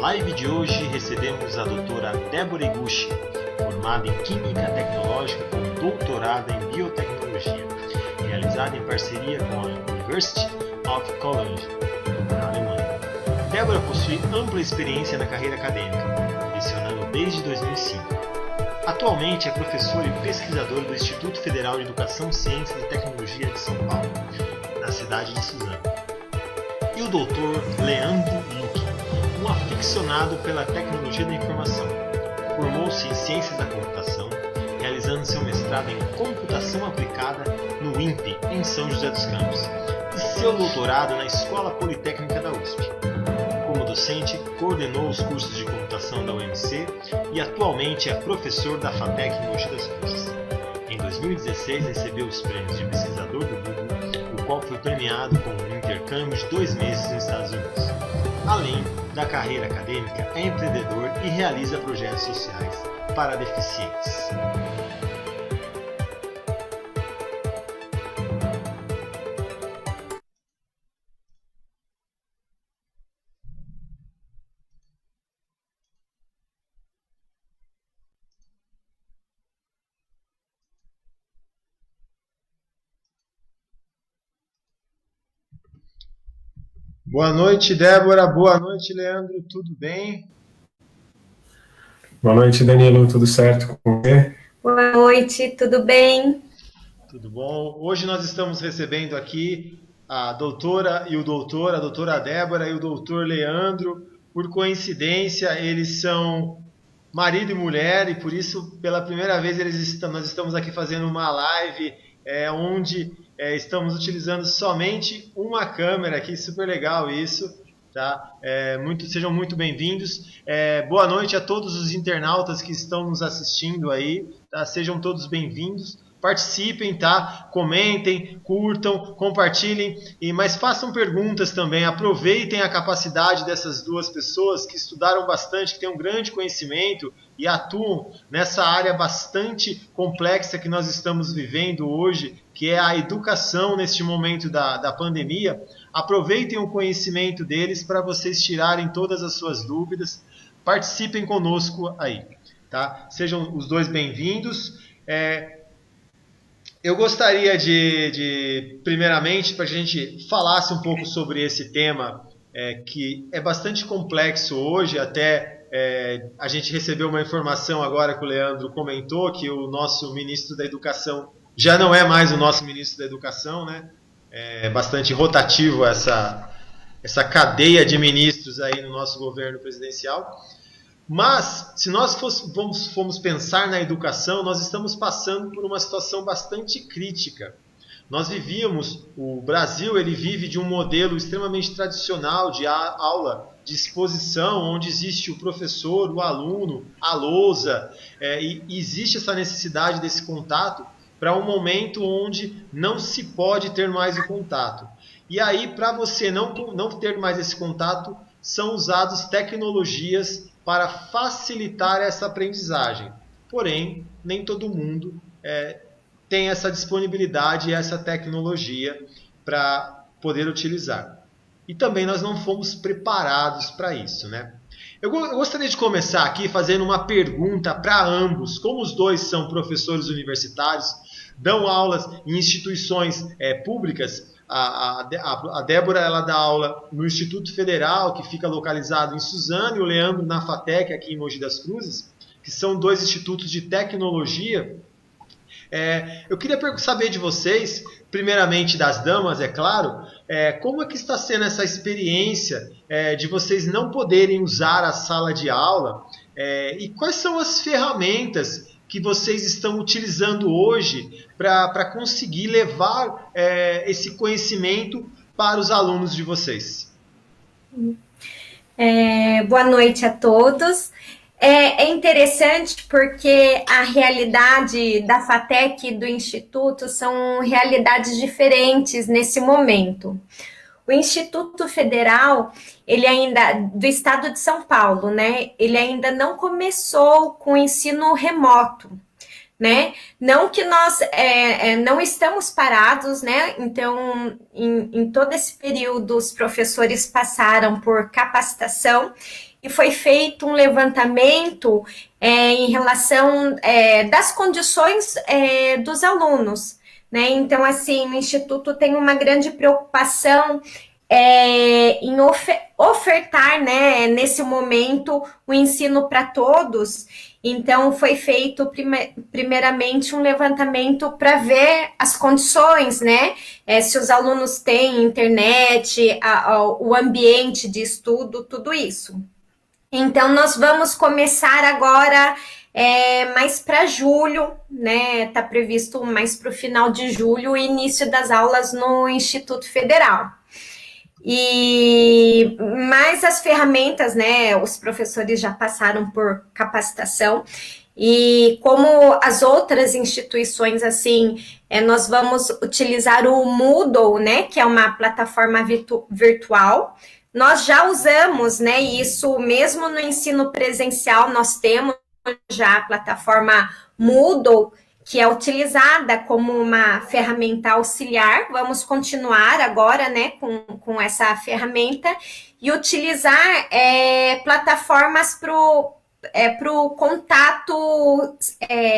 live de hoje recebemos a doutora Débora Iguchi, formada em Química Tecnológica com doutorado em Biotecnologia, realizada em parceria com a University of Cologne, na Alemanha. Débora possui ampla experiência na carreira acadêmica, lecionando desde 2005. Atualmente é professora e pesquisadora do Instituto Federal de Educação, Ciência e Tecnologia de São Paulo, na cidade de Suzano. E o Dr. Leandro Luque, um aficionado pela tecnologia da informação. Formou-se em Ciências da Computação, realizando seu mestrado em Computação Aplicada no INPE, em São José dos Campos, e seu doutorado na Escola Politécnica da USP. Como docente, coordenou os cursos de computação da UMC e atualmente é professor da FATEC em Mogi das Cruzes. Em 2016 recebeu os prêmios de pesquisador do Google, o qual foi premiado com um intercâmbio de 2 meses nos Estados Unidos. Além da carreira acadêmica, é empreendedor e realiza projetos sociais para deficientes. Boa noite, Débora. Boa noite, Leandro. Tudo bem? Boa noite, Danilo. Tudo certo com você? Boa noite, tudo bem? Tudo bom. Hoje nós estamos recebendo aqui a doutora e o doutor, a doutora Débora e o doutor Leandro. Por coincidência, eles são marido e mulher e por isso, pela primeira vez, nós estamos aqui fazendo uma live onde estamos utilizando somente uma câmera aqui, super legal isso, tá? Sejam muito bem-vindos. Boa noite a todos os internautas que estão nos assistindo aí, tá? Sejam todos bem-vindos. Participem, tá? Comentem, curtam, compartilhem, mas façam perguntas também. Aproveitem a capacidade dessas duas pessoas que estudaram bastante, que têm um grande conhecimento e atuam nessa área bastante complexa que nós estamos vivendo hoje, que é a educação neste momento da pandemia. Aproveitem o conhecimento deles para vocês tirarem todas as suas dúvidas. Participem conosco aí, tá? Sejam os dois bem-vindos. Eu gostaria de primeiramente, para a gente falasse um pouco sobre esse tema, que é bastante complexo hoje, até a gente recebeu uma informação agora que o Leandro comentou, que o nosso ministro da Educação já não é mais o nosso ministro da Educação, né? É bastante rotativo essa cadeia de ministros aí no nosso governo presidencial. Mas, se nós formos pensar na educação, nós estamos passando por uma situação bastante crítica. O Brasil ele vive de um modelo extremamente tradicional de aula, de exposição, onde existe o professor, o aluno, a lousa, e existe essa necessidade desse contato para um momento onde não se pode ter mais o contato. E aí, para você não ter mais esse contato, são usadas tecnologias para facilitar essa aprendizagem. Porém, nem todo mundo tem essa disponibilidade e essa tecnologia para poder utilizar. E também nós não fomos preparados para isso, né? Eu gostaria de começar aqui fazendo uma pergunta para ambos. Como os dois são professores universitários, dão aulas em instituições públicas. A Débora ela dá aula no Instituto Federal, que fica localizado em Suzano, e o Leandro na FATEC, aqui em Mogi das Cruzes, que são 2 institutos de tecnologia. Eu queria saber de vocês, primeiramente das damas, é claro, como é que está sendo essa experiência de vocês não poderem usar a sala de aula, e quais são as ferramentas que vocês estão utilizando hoje para conseguir levar esse conhecimento para os alunos de vocês? Boa noite a todos. É interessante porque a realidade da FATEC e do Instituto são realidades diferentes nesse momento. O Instituto Federal, do Estado de São Paulo, né? Ele ainda não começou com o ensino remoto, né? Não que nós não estamos parados, né? Então, em todo esse período, os professores passaram por capacitação e foi feito um levantamento em relação das condições dos alunos, né? Então, assim, o Instituto tem uma grande preocupação em ofertar, né, nesse momento, o ensino para todos. Então, foi feito primeiramente um levantamento para ver as condições, né? Se os alunos têm internet, o ambiente de estudo, tudo isso. Então, nós vamos começar agora mais para julho, né? Está previsto mais para o final de julho o início das aulas no Instituto Federal. Mas as ferramentas, né? Os professores já passaram por capacitação. E como as outras instituições, assim, nós vamos utilizar o Moodle, né? Que é uma plataforma virtual. Nós já usamos, né, isso mesmo no ensino presencial, nós temos já a plataforma Moodle, que é utilizada como uma ferramenta auxiliar. Vamos continuar agora, né, com essa ferramenta e utilizar plataformas para o contato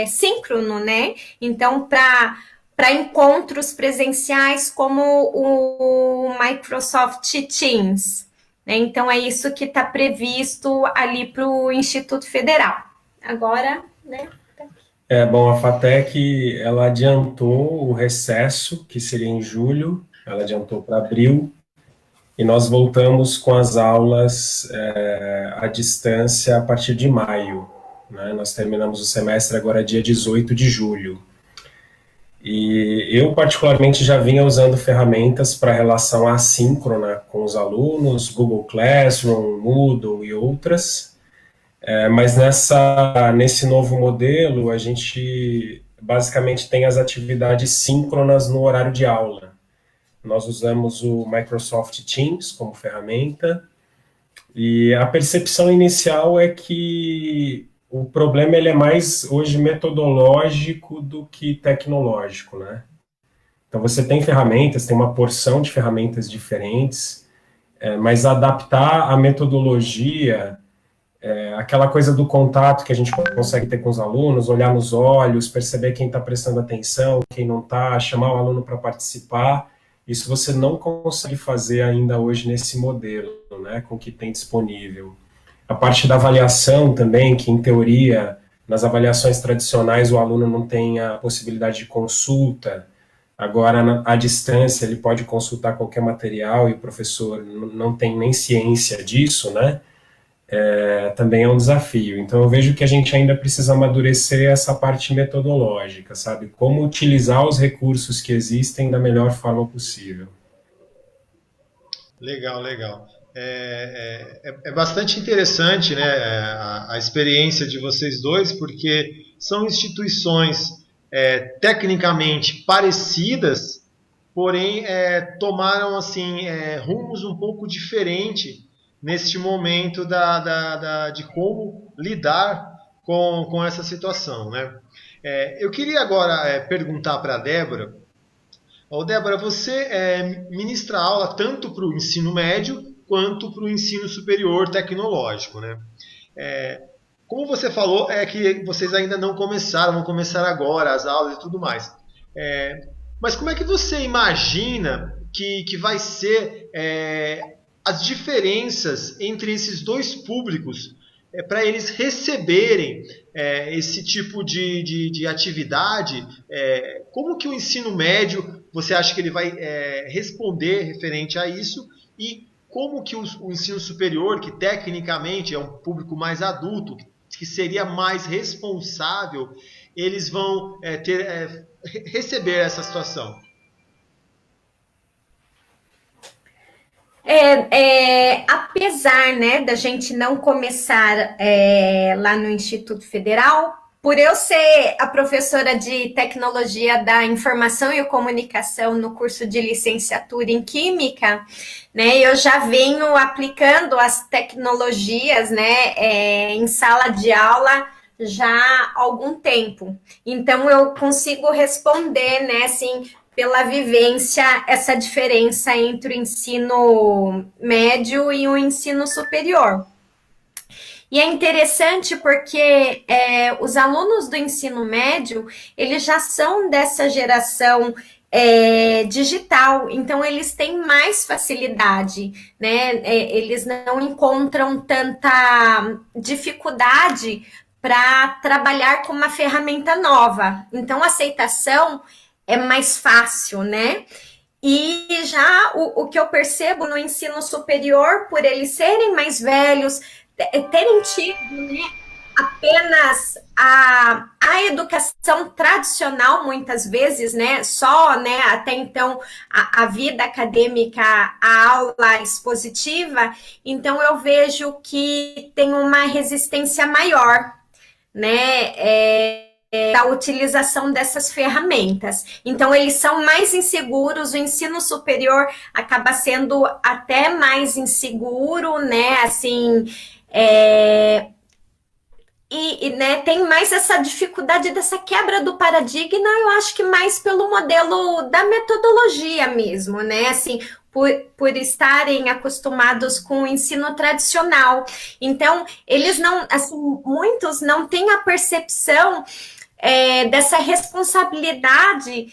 síncrono, né? Então, para encontros presenciais como o Microsoft Teams. Né? Então, é isso que está previsto ali para o Instituto Federal. Agora, né? Bom, a FATEC, ela adiantou o recesso, que seria em julho, ela adiantou para abril, e nós voltamos com as aulas à distância a partir de maio. Né? Nós terminamos o semestre agora dia 18 de julho. E eu, particularmente, já vinha usando ferramentas para relação assíncrona com os alunos, Google Classroom, Moodle e outras, mas nesse novo modelo, a gente basicamente tem as atividades síncronas no horário de aula. Nós usamos o Microsoft Teams como ferramenta, e a percepção inicial é que o problema ele é mais hoje metodológico do que tecnológico, né? Então você tem ferramentas, tem uma porção de ferramentas diferentes, mas adaptar a metodologia, aquela coisa do contato que a gente consegue ter com os alunos, olhar nos olhos, perceber quem está prestando atenção, quem não está, chamar o aluno para participar, isso você não consegue fazer ainda hoje nesse modelo, né, com o que tem disponível. A parte da avaliação também, que em teoria, nas avaliações tradicionais, o aluno não tem a possibilidade de consulta, agora à distância ele pode consultar qualquer material e o professor não tem nem ciência disso, né? Também é um desafio. Então eu vejo que a gente ainda precisa amadurecer essa parte metodológica, sabe? Como utilizar os recursos que existem da melhor forma possível. Legal, legal. É bastante interessante, né, a experiência de vocês dois, porque são instituições tecnicamente parecidas, porém tomaram assim, rumos um pouco diferentes neste momento de como lidar com essa situação. Né? Eu queria agora perguntar para a Débora. Débora, você ministra aula tanto para o ensino médio quanto para o ensino superior tecnológico, né? Como você falou, que vocês ainda não começaram, vão começar agora as aulas e tudo mais. Mas como é que você imagina que vai ser as diferenças entre esses dois públicos para eles receberem esse tipo de atividade? Como que o ensino médio, você acha que ele vai responder referente a isso? E como que o ensino superior, que tecnicamente é um público mais adulto, que seria mais responsável, eles vão receber essa situação? Apesar, né, da gente não começar lá no Instituto Federal, por eu ser a professora de Tecnologia da Informação e Comunicação no curso de licenciatura em Química, né, eu já venho aplicando as tecnologias, né, em sala de aula já há algum tempo. Então, eu consigo responder, né, assim, pela vivência, essa diferença entre o ensino médio e o ensino superior. E é interessante porque os alunos do ensino médio, eles já são dessa geração digital, então eles têm mais facilidade, né? Eles não encontram tanta dificuldade para trabalhar com uma ferramenta nova. Então, a aceitação é mais fácil, né? E já o que eu percebo no ensino superior, por eles serem mais velhos, terem tido, né, apenas a educação tradicional, muitas vezes, né, só, né, até então, a vida acadêmica, a aula expositiva, então eu vejo que tem uma resistência maior, né, da utilização dessas ferramentas. Então, eles são mais inseguros, o ensino superior acaba sendo até mais inseguro, né, assim, né, tem mais essa dificuldade dessa quebra do paradigma, eu acho que mais pelo modelo da metodologia mesmo, né, assim, por estarem acostumados com o ensino tradicional. Então, eles não, assim, muitos não têm a percepção dessa responsabilidade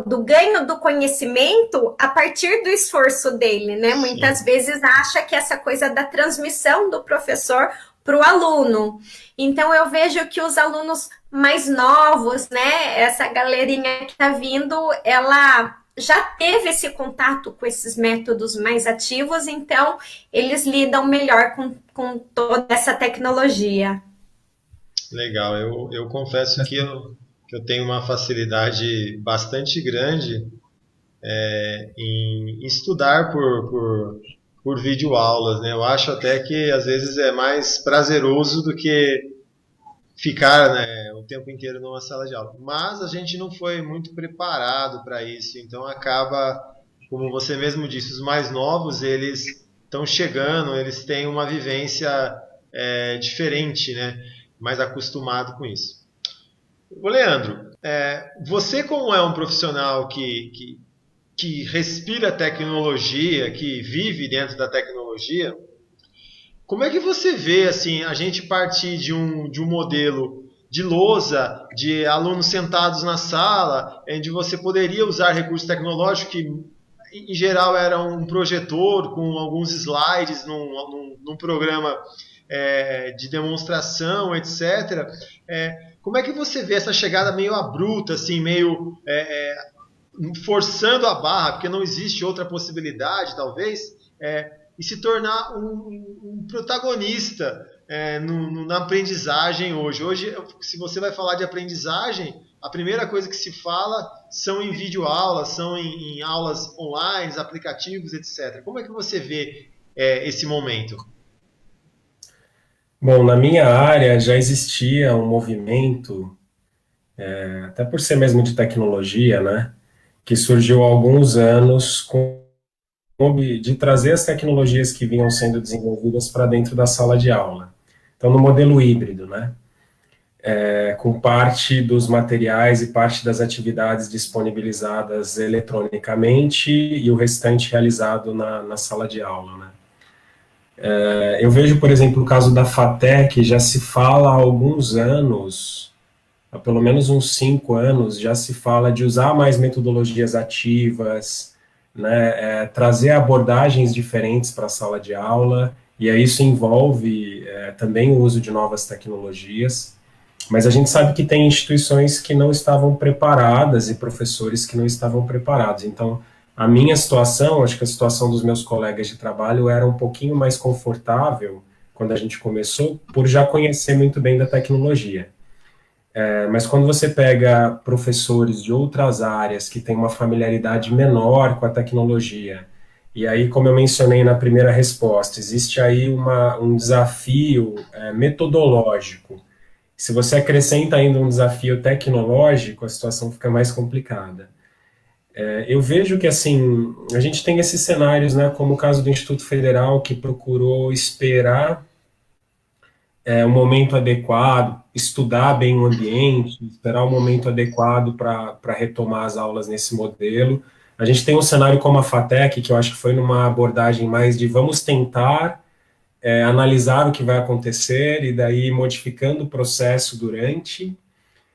do ganho do conhecimento a partir do esforço dele, né? Sim. Muitas vezes acha que essa coisa da transmissão do professor para o aluno. Então, eu vejo que os alunos mais novos, né? Essa galerinha que está vindo, ela já teve esse contato com esses métodos mais ativos, então eles lidam melhor com toda essa tecnologia. Legal, eu confesso que eu tenho uma facilidade bastante grande em estudar por videoaulas, né? Eu acho até que às vezes é mais prazeroso do que ficar, né, o tempo inteiro numa sala de aula. Mas a gente não foi muito preparado para isso, então acaba, como você mesmo disse, os mais novos, eles estão chegando, eles têm uma vivência diferente, né? Mais acostumado com isso. Ô Leandro, você como é um profissional que respira tecnologia, que vive dentro da tecnologia, como é que você vê assim, a gente partir de um modelo de lousa, de alunos sentados na sala, onde você poderia usar recursos tecnológicos que, em geral, era um projetor com alguns slides num programa de demonstração, etc. Como é que você vê essa chegada meio abrupta, assim, meio forçando a barra, porque não existe outra possibilidade, talvez, e se tornar um protagonista na aprendizagem hoje? Hoje, se você vai falar de aprendizagem, a primeira coisa que se fala são em videoaulas, são em aulas online, aplicativos, etc. Como é que você vê esse momento? Bom, na minha área já existia um movimento, até por ser mesmo de tecnologia, né, que surgiu há alguns anos de trazer as tecnologias que vinham sendo desenvolvidas para dentro da sala de aula. Então, no modelo híbrido, né, com parte dos materiais e parte das atividades disponibilizadas eletronicamente e o restante realizado na sala de aula, né. Eu vejo, por exemplo, o caso da FATEC, já se fala há alguns anos, há pelo menos uns 5 anos, já se fala de usar mais metodologias ativas, né, trazer abordagens diferentes para a sala de aula, e aí isso envolve também o uso de novas tecnologias, mas a gente sabe que tem instituições que não estavam preparadas e professores que não estavam preparados. Então, a minha situação, acho que a situação dos meus colegas de trabalho era um pouquinho mais confortável quando a gente começou, por já conhecer muito bem da tecnologia. Mas quando você pega professores de outras áreas que têm uma familiaridade menor com a tecnologia, e aí, como eu mencionei na primeira resposta, existe aí um desafio metodológico. Se você acrescenta ainda um desafio tecnológico, a situação fica mais complicada. Eu vejo que, assim, a gente tem esses cenários, né, como o caso do Instituto Federal, que procurou esperar o momento adequado, estudar bem o ambiente, esperar o momento adequado para retomar as aulas nesse modelo. A gente tem um cenário como a FATEC, que eu acho que foi numa abordagem mais de vamos tentar analisar o que vai acontecer e daí modificando o processo durante.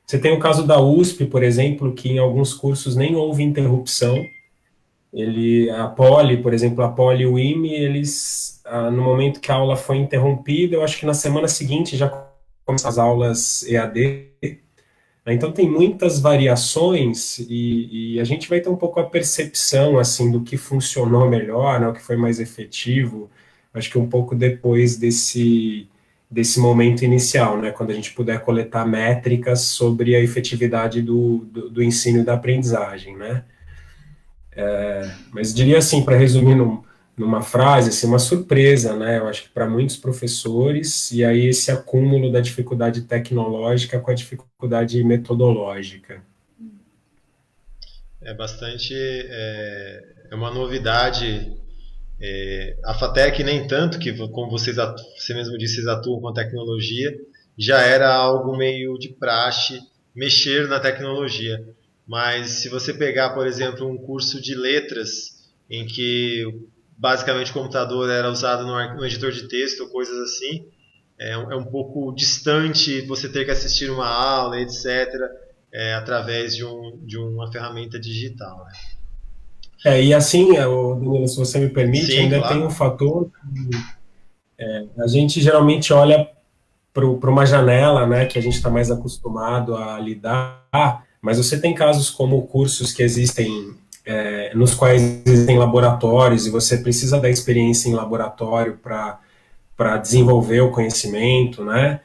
Você tem o caso da USP, por exemplo, que em alguns cursos nem houve interrupção. A Poli, por exemplo, a Poli e o IME, eles, no momento que a aula foi interrompida, eu acho que na semana seguinte já começam as aulas EAD. Então tem muitas variações e a gente vai ter um pouco a percepção assim do que funcionou melhor, né, o que foi mais efetivo. Acho que um pouco depois desse momento inicial, né, quando a gente puder coletar métricas sobre a efetividade do ensino e da aprendizagem, né. Mas diria assim, para resumir numa frase, assim, uma surpresa, né? Eu acho que para muitos professores, e aí esse acúmulo da dificuldade tecnológica com a dificuldade metodológica. É bastante, é uma novidade. A FATEC nem tanto, que como você mesmo disse, vocês atuam com a tecnologia, já era algo meio de praxe mexer na tecnologia. Mas se você pegar, por exemplo, um curso de letras, em que basicamente o computador era usado no editor de texto ou coisas assim, é um pouco distante você ter que assistir uma aula, etc., através de uma ferramenta digital. Né? E assim, Danilo, se você me permite, Sim, ainda claro. tem um fator que a gente geralmente olha para uma janela, né, que a gente está mais acostumado a lidar, mas você tem casos como cursos que existem, nos quais existem laboratórios e você precisa da experiência em laboratório para desenvolver o conhecimento, né,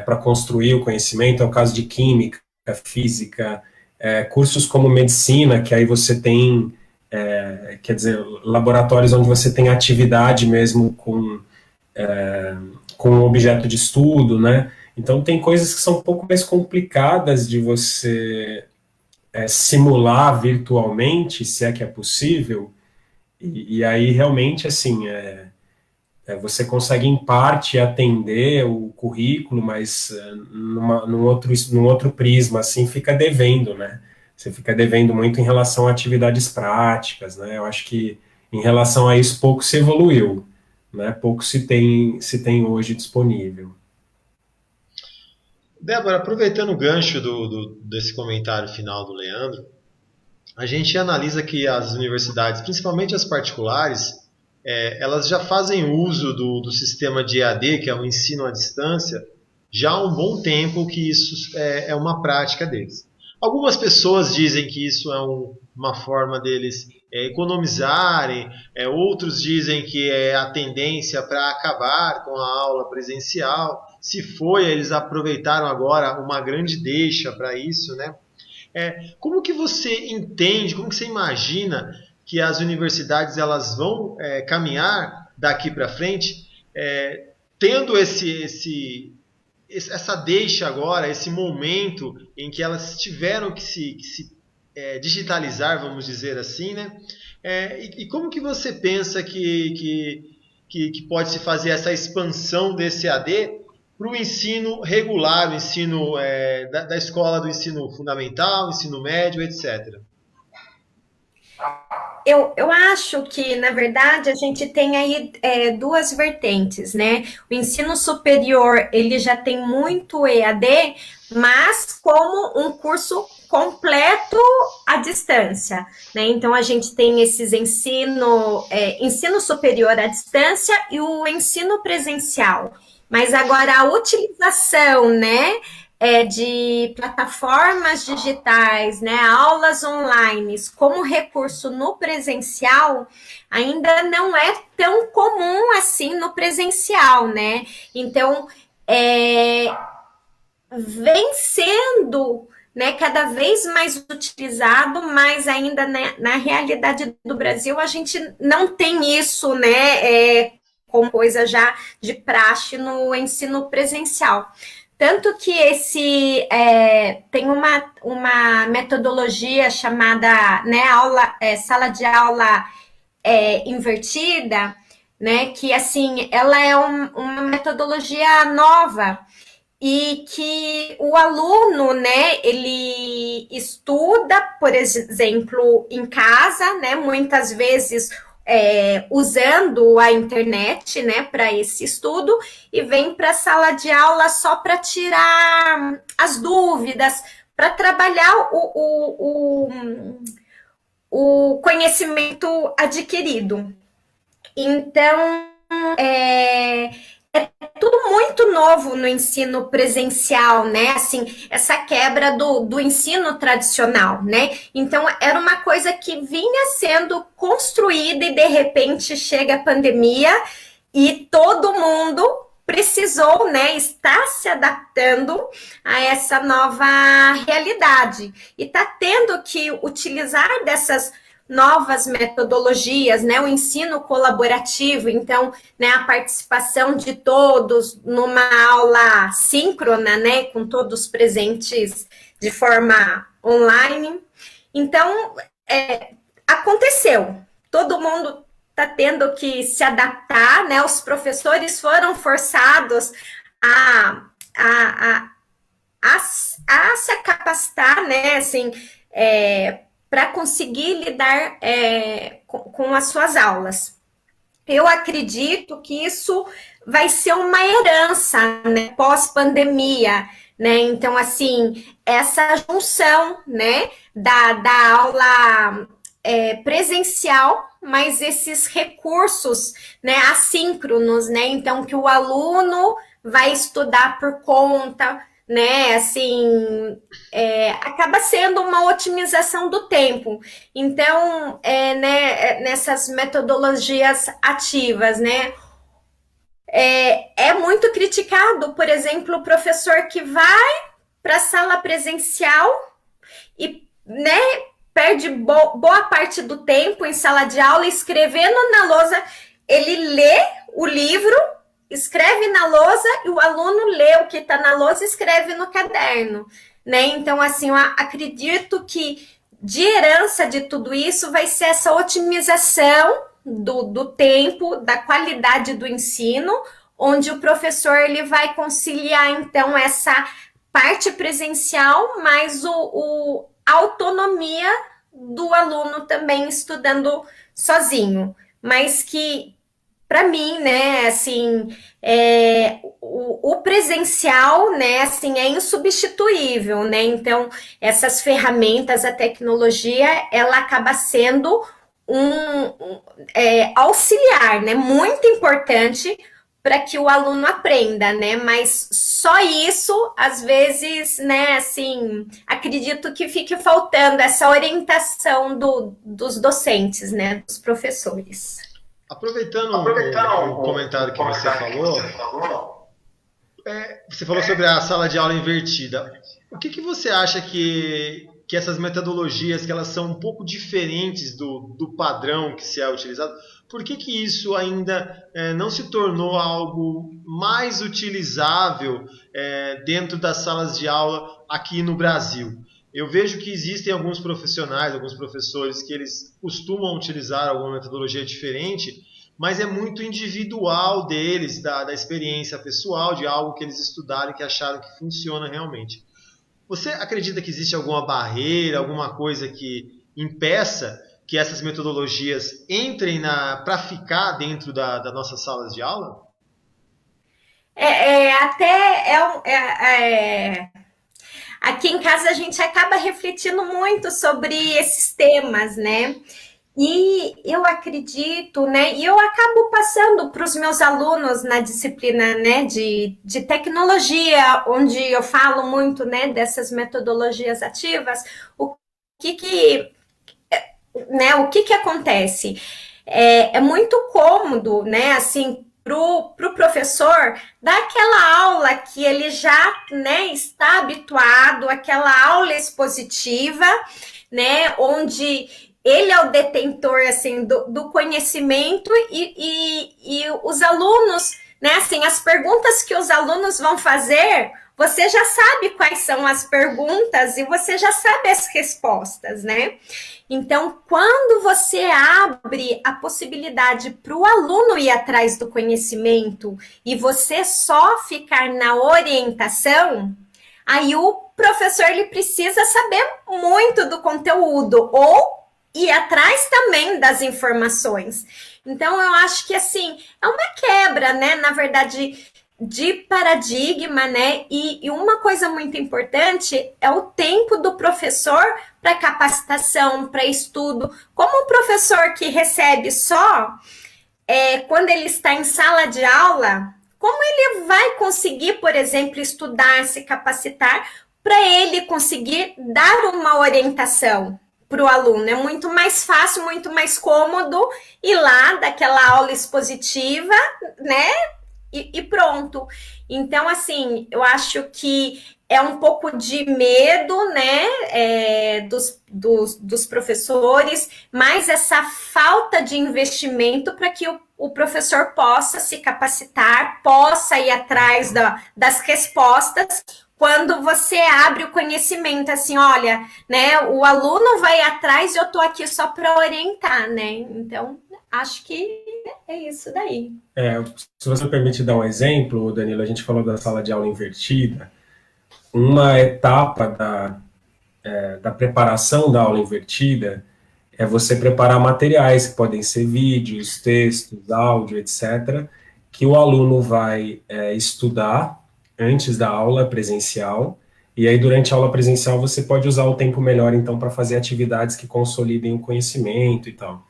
para construir o conhecimento. É o caso de química, física, cursos como medicina, que aí você tem, quer dizer, laboratórios onde você tem atividade mesmo com objeto de estudo, né? Então tem coisas que são um pouco mais complicadas de você simular virtualmente, se é que é possível, e aí realmente, assim, você consegue em parte atender o currículo, mas num outro prisma, assim, fica devendo, né? Você fica devendo muito em relação a atividades práticas, né? Eu acho que em relação a isso pouco se evoluiu, né? Pouco se tem hoje disponível. Débora, aproveitando o gancho desse comentário final do Leandro, a gente analisa que as universidades, principalmente as particulares, elas já fazem uso do sistema de EAD, que é o ensino à distância, já há um bom tempo que isso é uma prática deles. Algumas pessoas dizem que isso é uma forma deles economizarem, outros dizem que é a tendência para acabar com a aula presencial. Se foi, eles aproveitaram agora uma grande deixa para isso, né? Como que você entende, como que você imagina que as universidades elas vão caminhar daqui para frente, tendo essa deixa agora, esse momento em que elas tiveram que se digitalizar, vamos dizer assim, né? E como que você pensa que pode se fazer essa expansão desse AD para o ensino regular, o ensino da escola, do ensino fundamental, ensino médio, etc.? Eu acho que, na verdade, a gente tem aí duas vertentes, né? O ensino superior, ele já tem muito EAD, mas como um curso completo à distância, né? Então, a gente tem esses ensino superior à distância e o ensino presencial. Mas agora a utilização, né, de plataformas digitais, né, aulas online como recurso no presencial ainda não é tão comum assim no presencial, né? Então, vem sendo, né, cada vez mais utilizado, mas ainda, né, na realidade do Brasil a gente não tem isso, né, como coisa já de praxe no ensino presencial. Tanto que tem uma metodologia chamada, né, sala de aula invertida, né, que assim, ela é uma metodologia nova e que o aluno, né, ele estuda, por exemplo, em casa, né, muitas vezes usando a internet, né, para esse estudo, e vem para a sala de aula só para tirar as dúvidas, para trabalhar o conhecimento adquirido. Então, é tudo muito novo no ensino presencial, né? Assim, essa quebra do ensino tradicional, né? Então, era uma coisa que vinha sendo construída e, de repente, chega a pandemia e todo mundo precisou, né, estar se adaptando a essa nova realidade. E está tendo que utilizar dessas novas metodologias, né, o ensino colaborativo, então, né, a participação de todos numa aula síncrona, né, com todos presentes de forma online. Então, aconteceu, todo mundo está tendo que se adaptar, né, os professores foram forçados a se capacitar, né, assim, para conseguir lidar com as suas aulas. Eu acredito que isso vai ser uma herança, né, pós-pandemia, né? Então, assim, essa junção, né, da aula presencial, mas esses recursos, né, assíncronos, né? Então, que o aluno vai estudar por conta, né, assim, acaba sendo uma otimização do tempo. Então, né, nessas metodologias ativas, né, é muito criticado, por exemplo, o professor que vai para a sala presencial e, né, perde boa parte do tempo em sala de aula escrevendo na lousa. Ele lê o livro, escreve na lousa e o aluno lê o que está na lousa e escreve no caderno, né? Então, assim, eu acredito que de herança de tudo isso vai ser essa otimização do tempo, da qualidade do ensino, onde o professor ele vai conciliar, então, essa parte presencial, mais a autonomia do aluno também estudando sozinho, mas que para mim, né, assim, o presencial, né, assim, é insubstituível, né, então essas ferramentas, a tecnologia, ela acaba sendo auxiliar, né, muito importante para que o aluno aprenda, né, mas só isso, às vezes, né, assim, acredito que fique faltando essa orientação dos docentes, né, dos professores. Aproveitando o comentário que você falou, você falou sobre a sala de aula invertida. O que você acha que essas metodologias, que elas são um pouco diferentes do padrão que se é utilizado, por que isso ainda não se tornou algo mais utilizável dentro das salas de aula aqui no Brasil? Eu vejo que existem alguns profissionais, alguns professores que eles costumam utilizar alguma metodologia diferente, mas é muito individual deles, da experiência pessoal, de algo que eles estudaram e que acharam que funciona realmente. Você acredita que existe alguma barreira, alguma coisa que impeça que essas metodologias entrem para ficar dentro das nossas salas de aula? Aqui em casa a gente acaba refletindo muito sobre esses temas, né? E eu acredito, né? E eu acabo passando para os meus alunos na disciplina, né, de tecnologia, onde eu falo muito, né, dessas metodologias ativas. O que acontece? É muito cômodo, né, assim, pro professor dar aquela aula que ele já, né, está habituado, aquela aula expositiva, né, onde ele é o detentor, assim, do conhecimento e os alunos, né, assim, as perguntas que os alunos vão fazer, você já sabe quais são as perguntas e você já sabe as respostas, né? Então, quando você abre a possibilidade para o aluno ir atrás do conhecimento e você só ficar na orientação, aí o professor ele precisa saber muito do conteúdo ou ir atrás também das informações. Então, eu acho que, assim, é uma quebra, né? Na verdade, de paradigma, né? E uma coisa muito importante é o tempo do professor para capacitação, para estudo. Como o professor que recebe só quando ele está em sala de aula, como ele vai conseguir, por exemplo, estudar, se capacitar, para ele conseguir dar uma orientação para o aluno? É muito mais fácil, muito mais cômodo ir lá, daquela aula expositiva, né? E pronto. Então, assim, eu acho que é um pouco de medo, né, dos professores, mas essa falta de investimento para que o professor possa se capacitar, possa ir atrás das respostas, quando você abre o conhecimento, assim, olha, né, o aluno vai atrás e eu estou aqui só para orientar, né? Então, acho que é isso daí. Se você me permite dar um exemplo, Danilo, a gente falou da sala de aula invertida. Uma etapa da preparação da aula invertida é você preparar materiais, que podem ser vídeos, textos, áudio, etc., que o aluno vai estudar antes da aula presencial, e aí durante a aula presencial você pode usar o tempo melhor, então, para fazer atividades que consolidem o conhecimento e tal.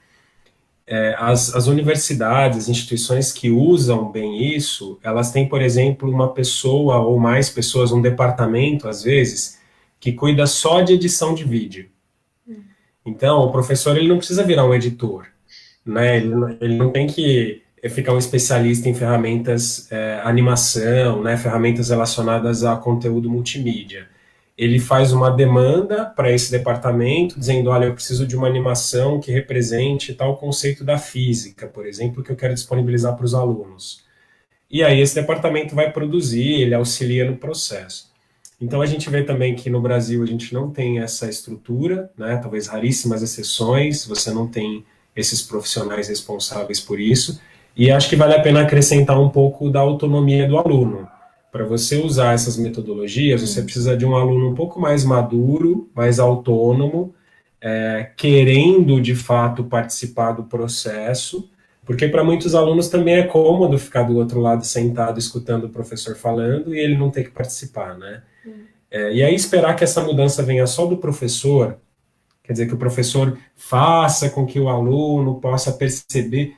As universidades, as instituições que usam bem isso, elas têm, por exemplo, uma pessoa ou mais pessoas, um departamento, às vezes, que cuida só de edição de vídeo. Então, o professor ele não precisa virar um editor, né? Ele não tem que ficar um especialista em ferramentas, animação, né? Ferramentas relacionadas a conteúdo multimídia. Ele faz uma demanda para esse departamento, dizendo, olha, eu preciso de uma animação que represente tal conceito da física, por exemplo, que eu quero disponibilizar para os alunos. E aí esse departamento vai produzir, ele auxilia no processo. Então a gente vê também que no Brasil a gente não tem essa estrutura, né? Talvez raríssimas exceções, você não tem esses profissionais responsáveis por isso, e acho que vale a pena acrescentar um pouco da autonomia do aluno. Para você usar essas metodologias, você precisa de um aluno um pouco mais maduro, mais autônomo, querendo, de fato, participar do processo, porque para muitos alunos também é cômodo ficar do outro lado sentado, escutando o professor falando, e ele não ter que participar, né? E aí esperar que essa mudança venha só do professor, quer dizer, que o professor faça com que o aluno possa perceber,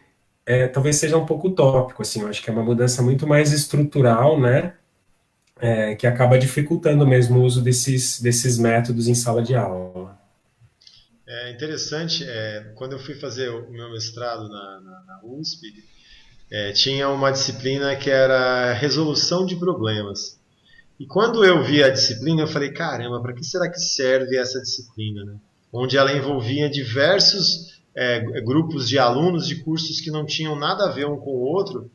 talvez seja um pouco utópico, assim, eu acho que é uma mudança muito mais estrutural, né? Que acaba dificultando mesmo o uso desses métodos em sala de aula. É interessante, quando eu fui fazer o meu mestrado na USP, tinha uma disciplina que era resolução de problemas. E quando eu vi a disciplina, eu falei, caramba, para que será que serve essa disciplina, né? Onde ela envolvia diversos grupos de alunos de cursos que não tinham nada a ver um com o outro,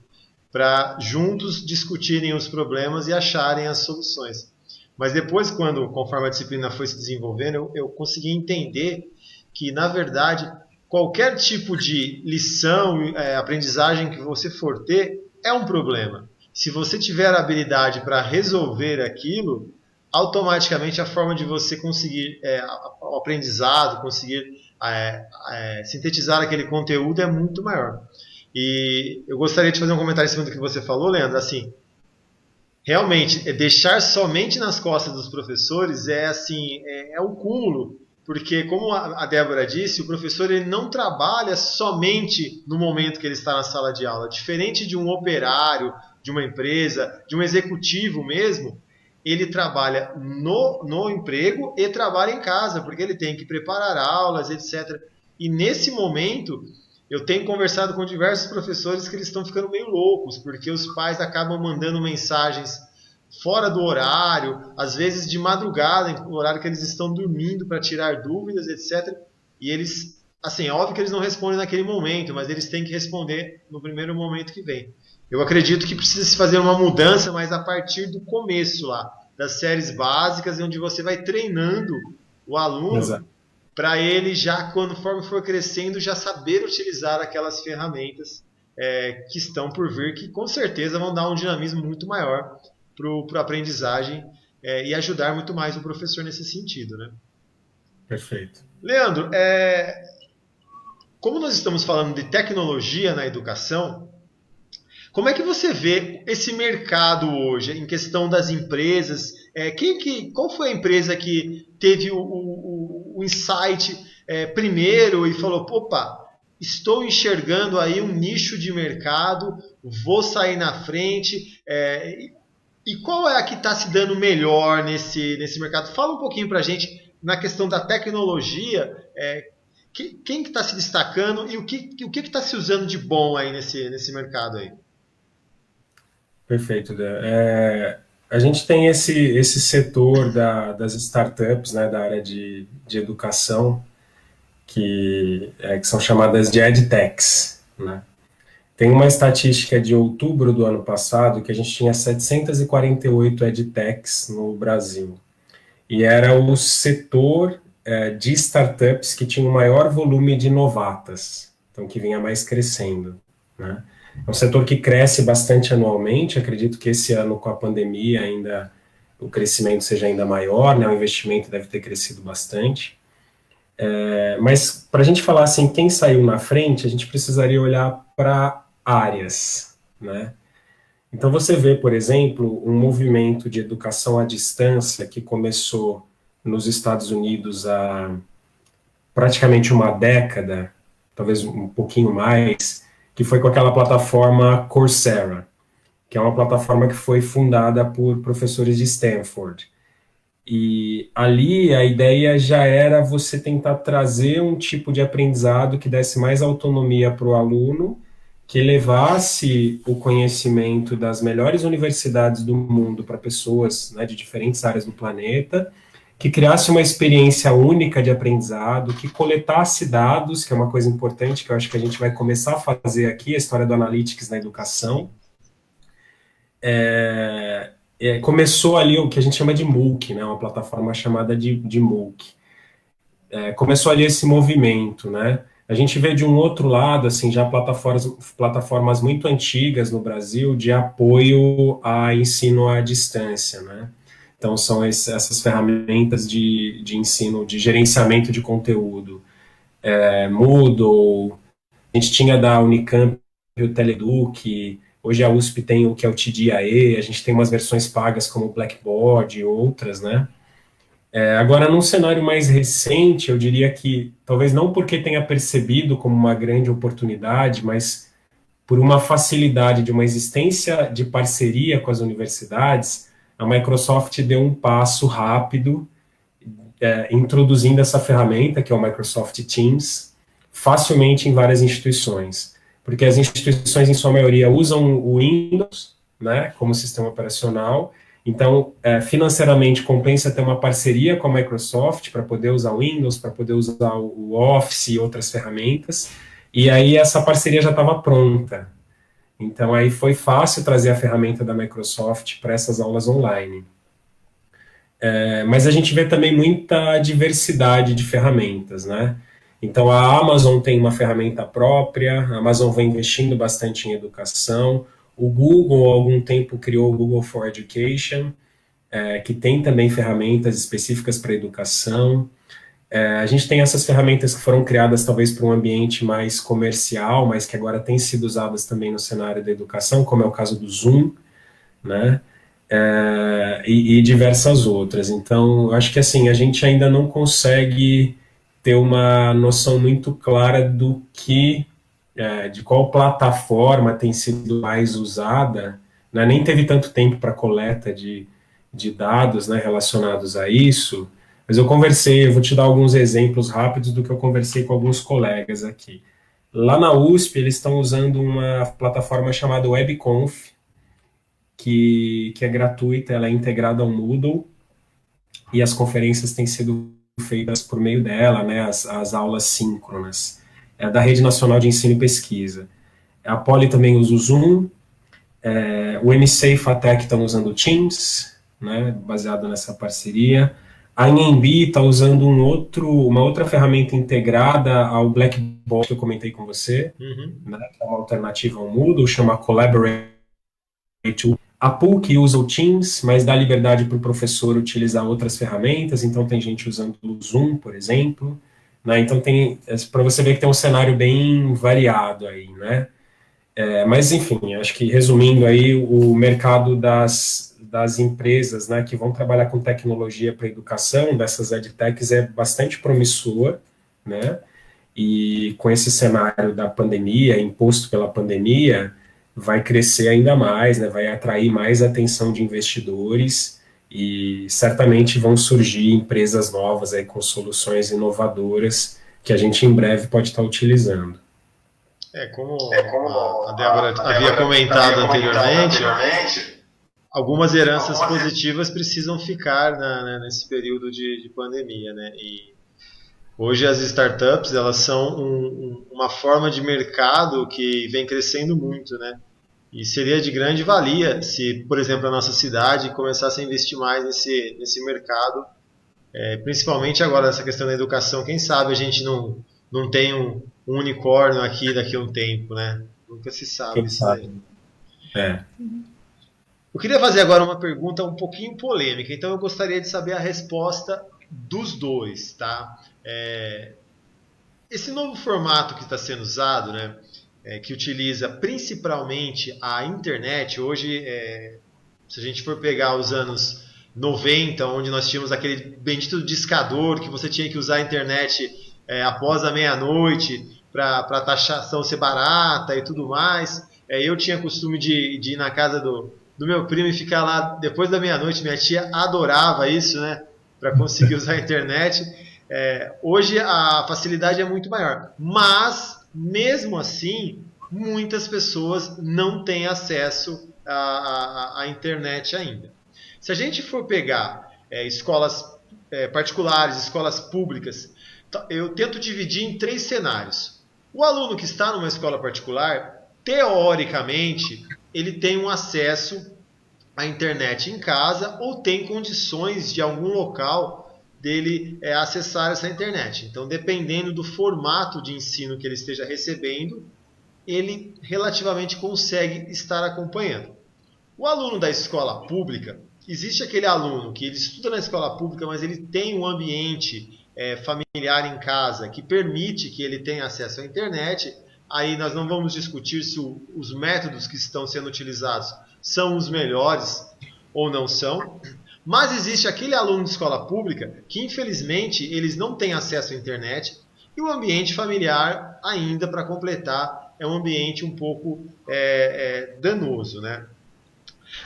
para juntos discutirem os problemas e acharem as soluções. Mas depois, conforme a disciplina foi se desenvolvendo, eu consegui entender que, na verdade, qualquer tipo de lição, aprendizagem que você for ter, é um problema. Se você tiver a habilidade para resolver aquilo, automaticamente a forma de você conseguir o aprendizado, conseguir sintetizar aquele conteúdo é muito maior. E eu gostaria de fazer um comentário em cima do que você falou, Leandro. Assim, realmente, deixar somente nas costas dos professores é um cúmulo, porque, como a Débora disse, o professor ele não trabalha somente no momento que ele está na sala de aula. Diferente de um operário, de uma empresa, de um executivo mesmo, ele trabalha no emprego e trabalha em casa, porque ele tem que preparar aulas, etc. E nesse momento, eu tenho conversado com diversos professores que eles estão ficando meio loucos, porque os pais acabam mandando mensagens fora do horário, às vezes de madrugada, no horário que eles estão dormindo para tirar dúvidas, etc. E eles, assim, é óbvio que eles não respondem naquele momento, mas eles têm que responder no primeiro momento que vem. Eu acredito que precisa se fazer uma mudança, mas a partir do começo lá, das séries básicas, onde você vai treinando o aluno para ele já, conforme for crescendo, já saber utilizar aquelas ferramentas que estão por vir, que com certeza vão dar um dinamismo muito maior para a aprendizagem e ajudar muito mais o professor nesse sentido, né? Perfeito. Leandro, como nós estamos falando de tecnologia na educação, como é que você vê esse mercado hoje, em questão das empresas? Qual foi a empresa que teve o insight primeiro e falou, opa, estou enxergando aí um nicho de mercado, vou sair na frente, e qual é a que está se dando melhor nesse mercado? Fala um pouquinho para a gente na questão da tecnologia, quem que está se destacando e o que está se usando de bom aí nesse mercado aí? Perfeito. A gente tem esse setor das startups, né, da área de educação, que são chamadas de edtechs, né? Tem uma estatística de outubro do ano passado que a gente tinha 748 edtechs no Brasil. E era o setor de startups que tinha o maior volume de novatas, então que vinha mais crescendo, né? É um setor que cresce bastante anualmente, acredito que esse ano com a pandemia ainda o crescimento seja ainda maior, né? O investimento deve ter crescido bastante. Mas para a gente falar assim, quem saiu na frente, a gente precisaria olhar para áreas, né? Então você vê, por exemplo, um movimento de educação à distância que começou nos Estados Unidos há praticamente uma década, talvez um pouquinho mais, que foi com aquela plataforma Coursera, que é uma plataforma que foi fundada por professores de Stanford. E ali a ideia já era você tentar trazer um tipo de aprendizado que desse mais autonomia para o aluno, que levasse o conhecimento das melhores universidades do mundo para pessoas, né, de diferentes áreas do planeta, que criasse uma experiência única de aprendizado, que coletasse dados, que é uma coisa importante, que eu acho que a gente vai começar a fazer aqui, a história do Analytics na educação. Começou ali o que a gente chama de MOOC, né, uma plataforma chamada de MOOC. Começou ali esse movimento, né? A gente vê de um outro lado, assim, já plataformas muito antigas no Brasil de apoio a ensino à distância, né? Então, são essas ferramentas de ensino, de gerenciamento de conteúdo. Moodle, a gente tinha da Unicamp o Teleduc, hoje a USP tem o que é o TDIA, a gente tem umas versões pagas como o Blackboard e outras, né? Agora, num cenário mais recente, eu diria que, talvez não porque tenha percebido como uma grande oportunidade, mas por uma facilidade de uma existência de parceria com as universidades, a Microsoft deu um passo rápido, introduzindo essa ferramenta, que é o Microsoft Teams, facilmente em várias instituições. Porque as instituições, em sua maioria, usam o Windows, né, como sistema operacional. Então, financeiramente, compensa ter uma parceria com a Microsoft para poder usar o Windows, para poder usar o Office e outras ferramentas. E aí, essa parceria já estava pronta. Então, aí foi fácil trazer a ferramenta da Microsoft para essas aulas online. Mas a gente vê também muita diversidade de ferramentas, né? Então, a Amazon tem uma ferramenta própria, a Amazon vem investindo bastante em educação, o Google, há algum tempo, criou o Google for Education, que tem também ferramentas específicas para educação. A gente tem essas ferramentas que foram criadas talvez para um ambiente mais comercial, mas que agora têm sido usadas também no cenário da educação, como é o caso do Zoom, né? E diversas outras. Então, eu acho que assim, a gente ainda não consegue ter uma noção muito clara do que, de qual plataforma tem sido mais usada, né? Nem teve tanto tempo para coleta de dados, né, relacionados a isso, mas eu vou te dar alguns exemplos rápidos do que eu conversei com alguns colegas aqui. Lá na USP, eles estão usando uma plataforma chamada WebConf, que é gratuita, ela é integrada ao Moodle, e as conferências têm sido feitas por meio dela, né, as aulas síncronas. É da Rede Nacional de Ensino e Pesquisa. A Poli também usa o Zoom, o MC e FATEC estão usando o Teams, né, baseado nessa parceria. A Anhembi está usando uma outra ferramenta integrada ao Blackboard que eu comentei com você, né, que é uma alternativa ao Moodle, chama Collaborate. A PUC usa o Teams, mas dá liberdade para o professor utilizar outras ferramentas, então tem gente usando o Zoom, por exemplo, né? Então para você ver que tem um cenário bem variado aí, né? Mas enfim, acho que resumindo aí, o mercado das empresas, né, que vão trabalhar com tecnologia para educação, dessas edtechs, é bastante promissor, né? E com esse cenário da pandemia, imposto pela pandemia, vai crescer ainda mais, né? Vai atrair mais atenção de investidores e certamente vão surgir empresas novas aí com soluções inovadoras que a gente em breve pode estar utilizando. Como a Débora havia comentado anteriormente, algumas heranças positivas precisam ficar nesse período de pandemia, né? E hoje as startups, elas são uma forma de mercado que vem crescendo muito, né? E seria de grande valia se, por exemplo, a nossa cidade começasse a investir mais nesse mercado, principalmente agora nessa questão da educação. Quem sabe a gente não tem um unicórnio aqui daqui a um tempo, né? Nunca se sabe. Quem sabe? Eu queria fazer agora uma pergunta um pouquinho polêmica, então eu gostaria de saber a resposta dos dois, tá? Esse novo formato que está sendo usado, né, que utiliza principalmente a internet, hoje, se a gente for pegar os anos 90, onde nós tínhamos aquele bendito discador, que você tinha que usar a internet após a meia-noite para a taxação ser barata e tudo mais, eu tinha costume de ir na casa do meu primo e ficar lá depois da meia-noite. Minha tia adorava isso, né, para conseguir usar a internet. Hoje a facilidade é muito maior, mas mesmo assim muitas pessoas não têm acesso à internet ainda. Se a gente for pegar escolas particulares, escolas públicas, eu tento dividir em 3 cenários. O aluno que está numa escola particular, teoricamente, ele tem um acesso à internet em casa ou tem condições de algum local dele acessar essa internet. Então, dependendo do formato de ensino que ele esteja recebendo, ele relativamente consegue estar acompanhando. O aluno da escola pública, existe aquele aluno que ele estuda na escola pública, mas ele tem um ambiente familiar em casa que permite que ele tenha acesso à internet. Aí nós não vamos discutir se os métodos que estão sendo utilizados são os melhores ou não são. Mas existe aquele aluno de escola pública que, infelizmente, eles não têm acesso à internet e o ambiente familiar, ainda para completar, é um ambiente um pouco danoso, né?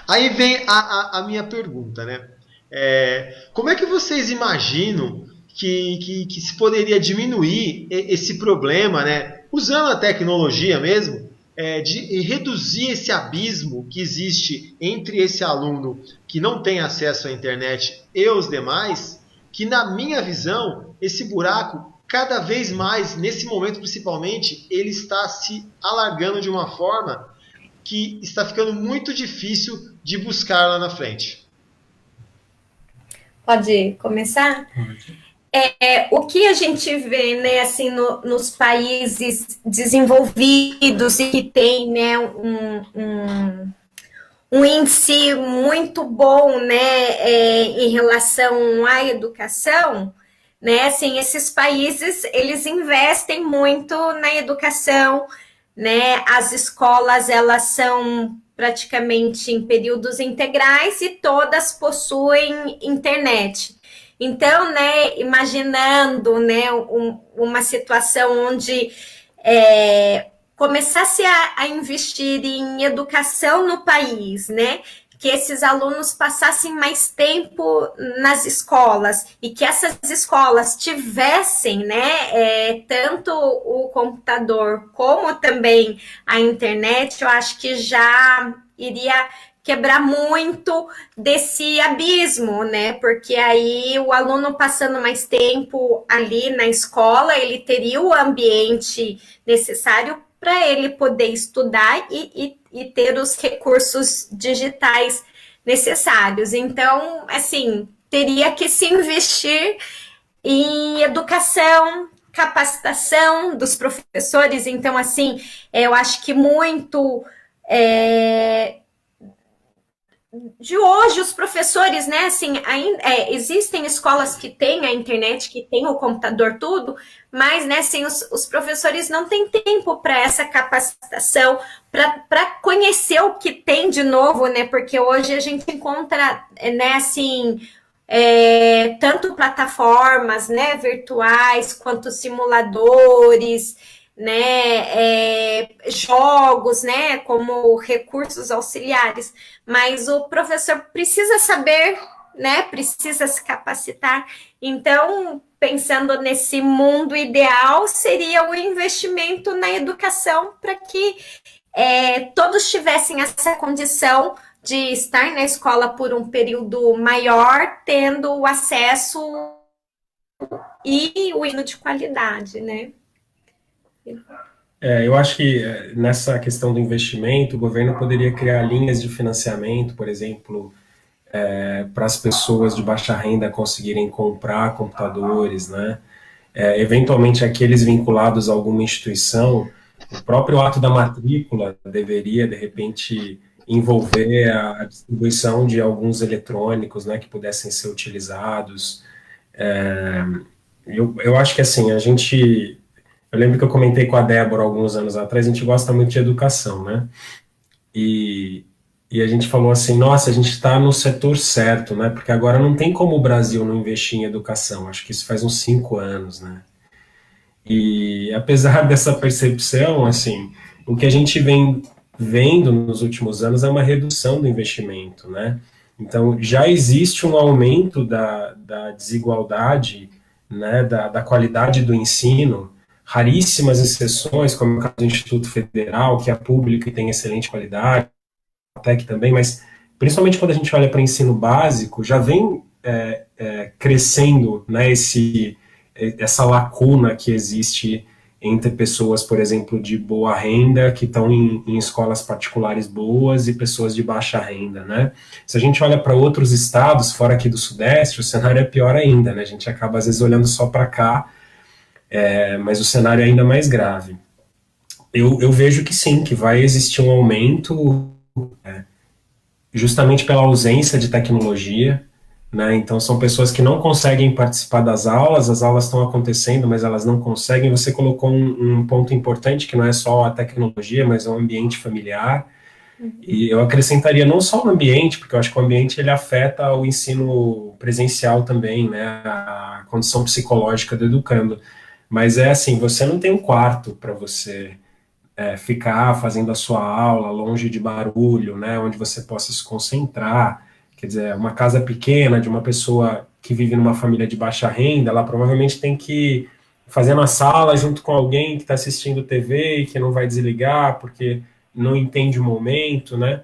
Aí vem a minha pergunta, né? Como é que vocês imaginam que se poderia diminuir esse problema, né? Usando a tecnologia mesmo, de reduzir esse abismo que existe entre esse aluno que não tem acesso à internet e os demais, que na minha visão, esse buraco, cada vez mais, nesse momento principalmente, ele está se alargando de uma forma que está ficando muito difícil de buscar lá na frente. Pode começar? Pode. O que a gente vê, né, assim, nos países desenvolvidos e que tem, né, um índice muito bom, né, em relação à educação, né, assim, esses países, eles investem muito na educação, né, as escolas, elas são praticamente em períodos integrais e todas possuem internet. Então, né, imaginando, né, uma situação onde começasse a investir em educação no país, né, que esses alunos passassem mais tempo nas escolas e que essas escolas tivessem, né, tanto o computador como também a internet, eu acho que já iria quebrar muito desse abismo, né? Porque aí o aluno passando mais tempo ali na escola, ele teria o ambiente necessário para ele poder estudar e ter os recursos digitais necessários. Então, assim, teria que se investir em educação, capacitação dos professores. Então, assim, eu acho que muito de hoje, os professores, né, assim, existem escolas que têm a internet, que têm o computador, tudo, mas, né, assim, os professores não têm tempo para essa capacitação, para conhecer o que tem de novo, né, porque hoje a gente encontra, né, assim, tanto plataformas, né, virtuais, quanto simuladores, né, jogos, né, como recursos auxiliares, mas o professor precisa saber, né, precisa se capacitar. Então, pensando nesse mundo ideal, seria o investimento na educação para que todos tivessem essa condição de estar na escola por um período maior, tendo o acesso e o ensino de qualidade, né? Eu acho que nessa questão do investimento, o governo poderia criar linhas de financiamento, por exemplo, para as pessoas de baixa renda conseguirem comprar computadores, né? Eventualmente, aqueles vinculados a alguma instituição, o próprio ato da matrícula deveria, de repente, envolver a distribuição de alguns eletrônicos, né, que pudessem ser utilizados. Eu acho que, assim, eu lembro que eu comentei com a Débora alguns anos atrás, a gente gosta muito de educação, né? E, e a gente falou assim, nossa, a gente está no setor certo, né? Porque agora não tem como o Brasil não investir em educação. Acho que isso faz uns 5 anos, né? E apesar dessa percepção, assim, o que a gente vem vendo nos últimos anos é uma redução do investimento, né? Então, já existe um aumento da desigualdade, né, da qualidade do ensino, raríssimas exceções, como é o caso do Instituto Federal, que é público e tem excelente qualidade, a TEC também, mas principalmente quando a gente olha para o ensino básico, já vem crescendo, né, essa lacuna que existe entre pessoas, por exemplo, de boa renda, que estão em escolas particulares boas, e pessoas de baixa renda, né? Se a gente olha para outros estados, fora aqui do Sudeste, o cenário é pior ainda, né? A gente acaba, às vezes, olhando só para cá, mas o cenário é ainda mais grave. Eu vejo que sim, que vai existir um aumento, justamente pela ausência de tecnologia, né? Então são pessoas que não conseguem participar das aulas, as aulas estão acontecendo, mas elas não conseguem. Você colocou um ponto importante, que não é só a tecnologia, mas é o ambiente familiar. E eu acrescentaria não só o ambiente, porque eu acho que o ambiente ele afeta o ensino presencial também, né? A condição psicológica do educando. Mas é assim, você não tem um quarto para você ficar fazendo a sua aula longe de barulho, né, onde você possa se concentrar. Quer dizer, uma casa pequena de uma pessoa que vive numa família de baixa renda, ela provavelmente tem que fazer na sala junto com alguém que está assistindo TV e que não vai desligar porque não entende o momento, né?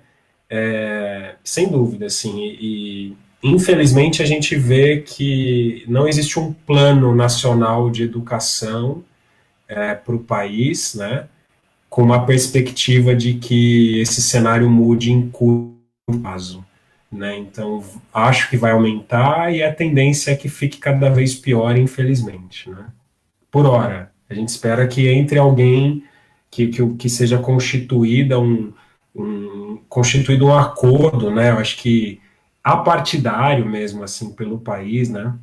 Sem dúvida, assim. E infelizmente a gente vê que não existe um plano nacional de educação para o país, né? Com uma perspectiva de que esse cenário mude em curto prazo, né? Então, acho que vai aumentar e a tendência é que fique cada vez pior, infelizmente, né? Por hora, a gente espera que entre alguém que seja constituído um acordo, né? Eu acho que apartidário mesmo, assim, pelo país, né?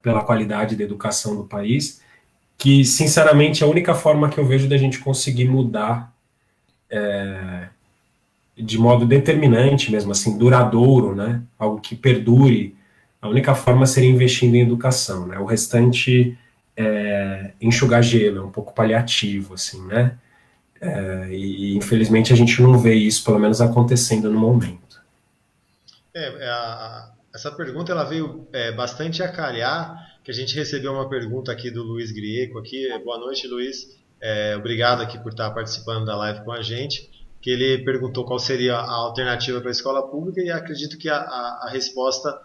Pela qualidade da educação do país, que, sinceramente, é a única forma que eu vejo da gente conseguir mudar de modo determinante mesmo, assim, duradouro, né? Algo que perdure. A única forma seria investindo em educação, né? O restante enxugar gelo, é um pouco paliativo, assim, né? E infelizmente a gente não vê isso, pelo menos, acontecendo no momento. Essa pergunta ela veio bastante a calhar, que a gente recebeu uma pergunta aqui do Luiz Grieco aqui. Boa noite, Luiz. Obrigado aqui por estar participando da live com a gente. Que ele perguntou qual seria a alternativa para a escola pública, e acredito que a resposta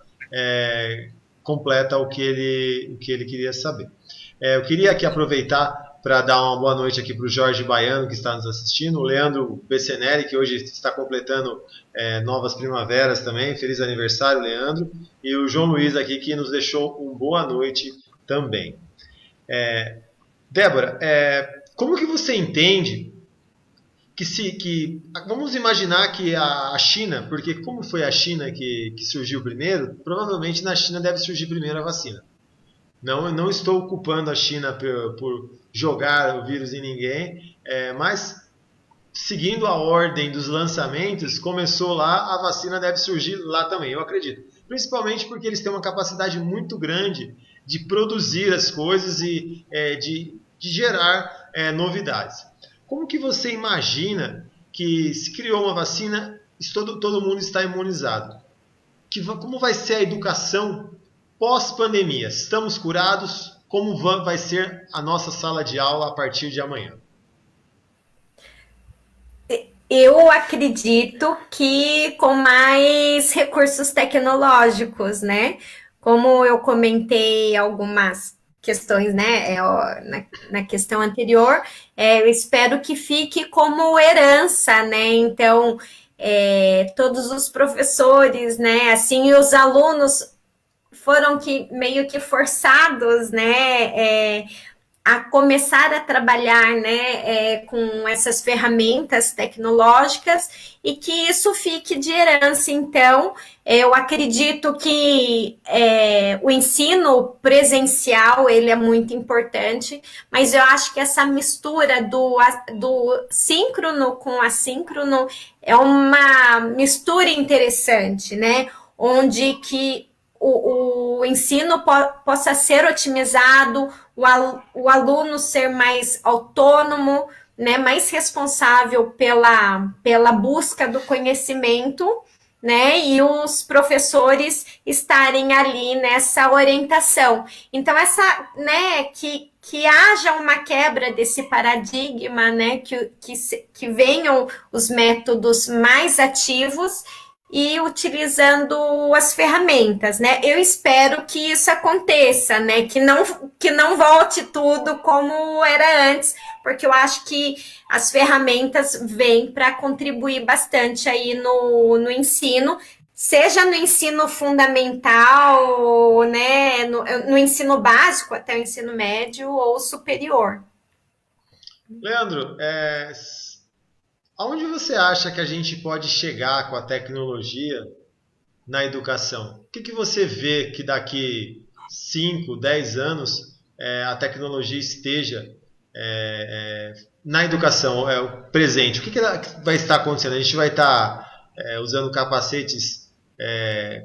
completa o que ele queria saber. Eu queria aqui aproveitar para dar uma boa noite aqui para o Jorge Baiano, que está nos assistindo, o Leandro Becenelli, que hoje está completando novas primaveras também. Feliz aniversário, Leandro. E o João Luiz aqui, que nos deixou um boa noite também. Débora, como que você entende vamos imaginar que a China, porque como foi a China que surgiu primeiro, provavelmente na China deve surgir primeiro a vacina. Não estou culpando a China por jogar o vírus em ninguém, mas seguindo a ordem dos lançamentos, começou lá, a vacina deve surgir lá também, eu acredito. Principalmente porque eles têm uma capacidade muito grande de produzir as coisas e de gerar novidades. Como que você imagina que se criou uma vacina e todo mundo está imunizado? Como vai ser a educação pós-pandemia? Estamos curados? Como vai ser a nossa sala de aula a partir de amanhã? Eu acredito que com mais recursos tecnológicos, né? Como eu comentei algumas questões, né, na questão anterior, eu espero que fique como herança, né? Então, todos os professores, né, assim, os alunos foram meio que forçados, né, a começar a trabalhar, né, com essas ferramentas tecnológicas e que isso fique de herança. Então, eu acredito que o ensino presencial ele é muito importante, mas eu acho que essa mistura do síncrono com assíncrono é uma mistura interessante, né, onde que o ensino possa ser otimizado, o aluno ser mais autônomo, né, mais responsável pela busca do conhecimento, né, e os professores estarem ali nessa orientação. Então, né, que haja uma quebra desse paradigma, né, que venham os métodos mais ativos e utilizando as ferramentas, né? Eu espero que isso aconteça, né? Que não volte tudo como era antes, porque eu acho que as ferramentas vêm para contribuir bastante aí no ensino, seja no ensino fundamental, né? No ensino básico até o ensino médio ou superior. Leandro, aonde você acha que a gente pode chegar com a tecnologia na educação? O que você vê que daqui 5, 10 anos a tecnologia esteja na educação, o presente? O que vai estar acontecendo? A gente vai estar usando capacetes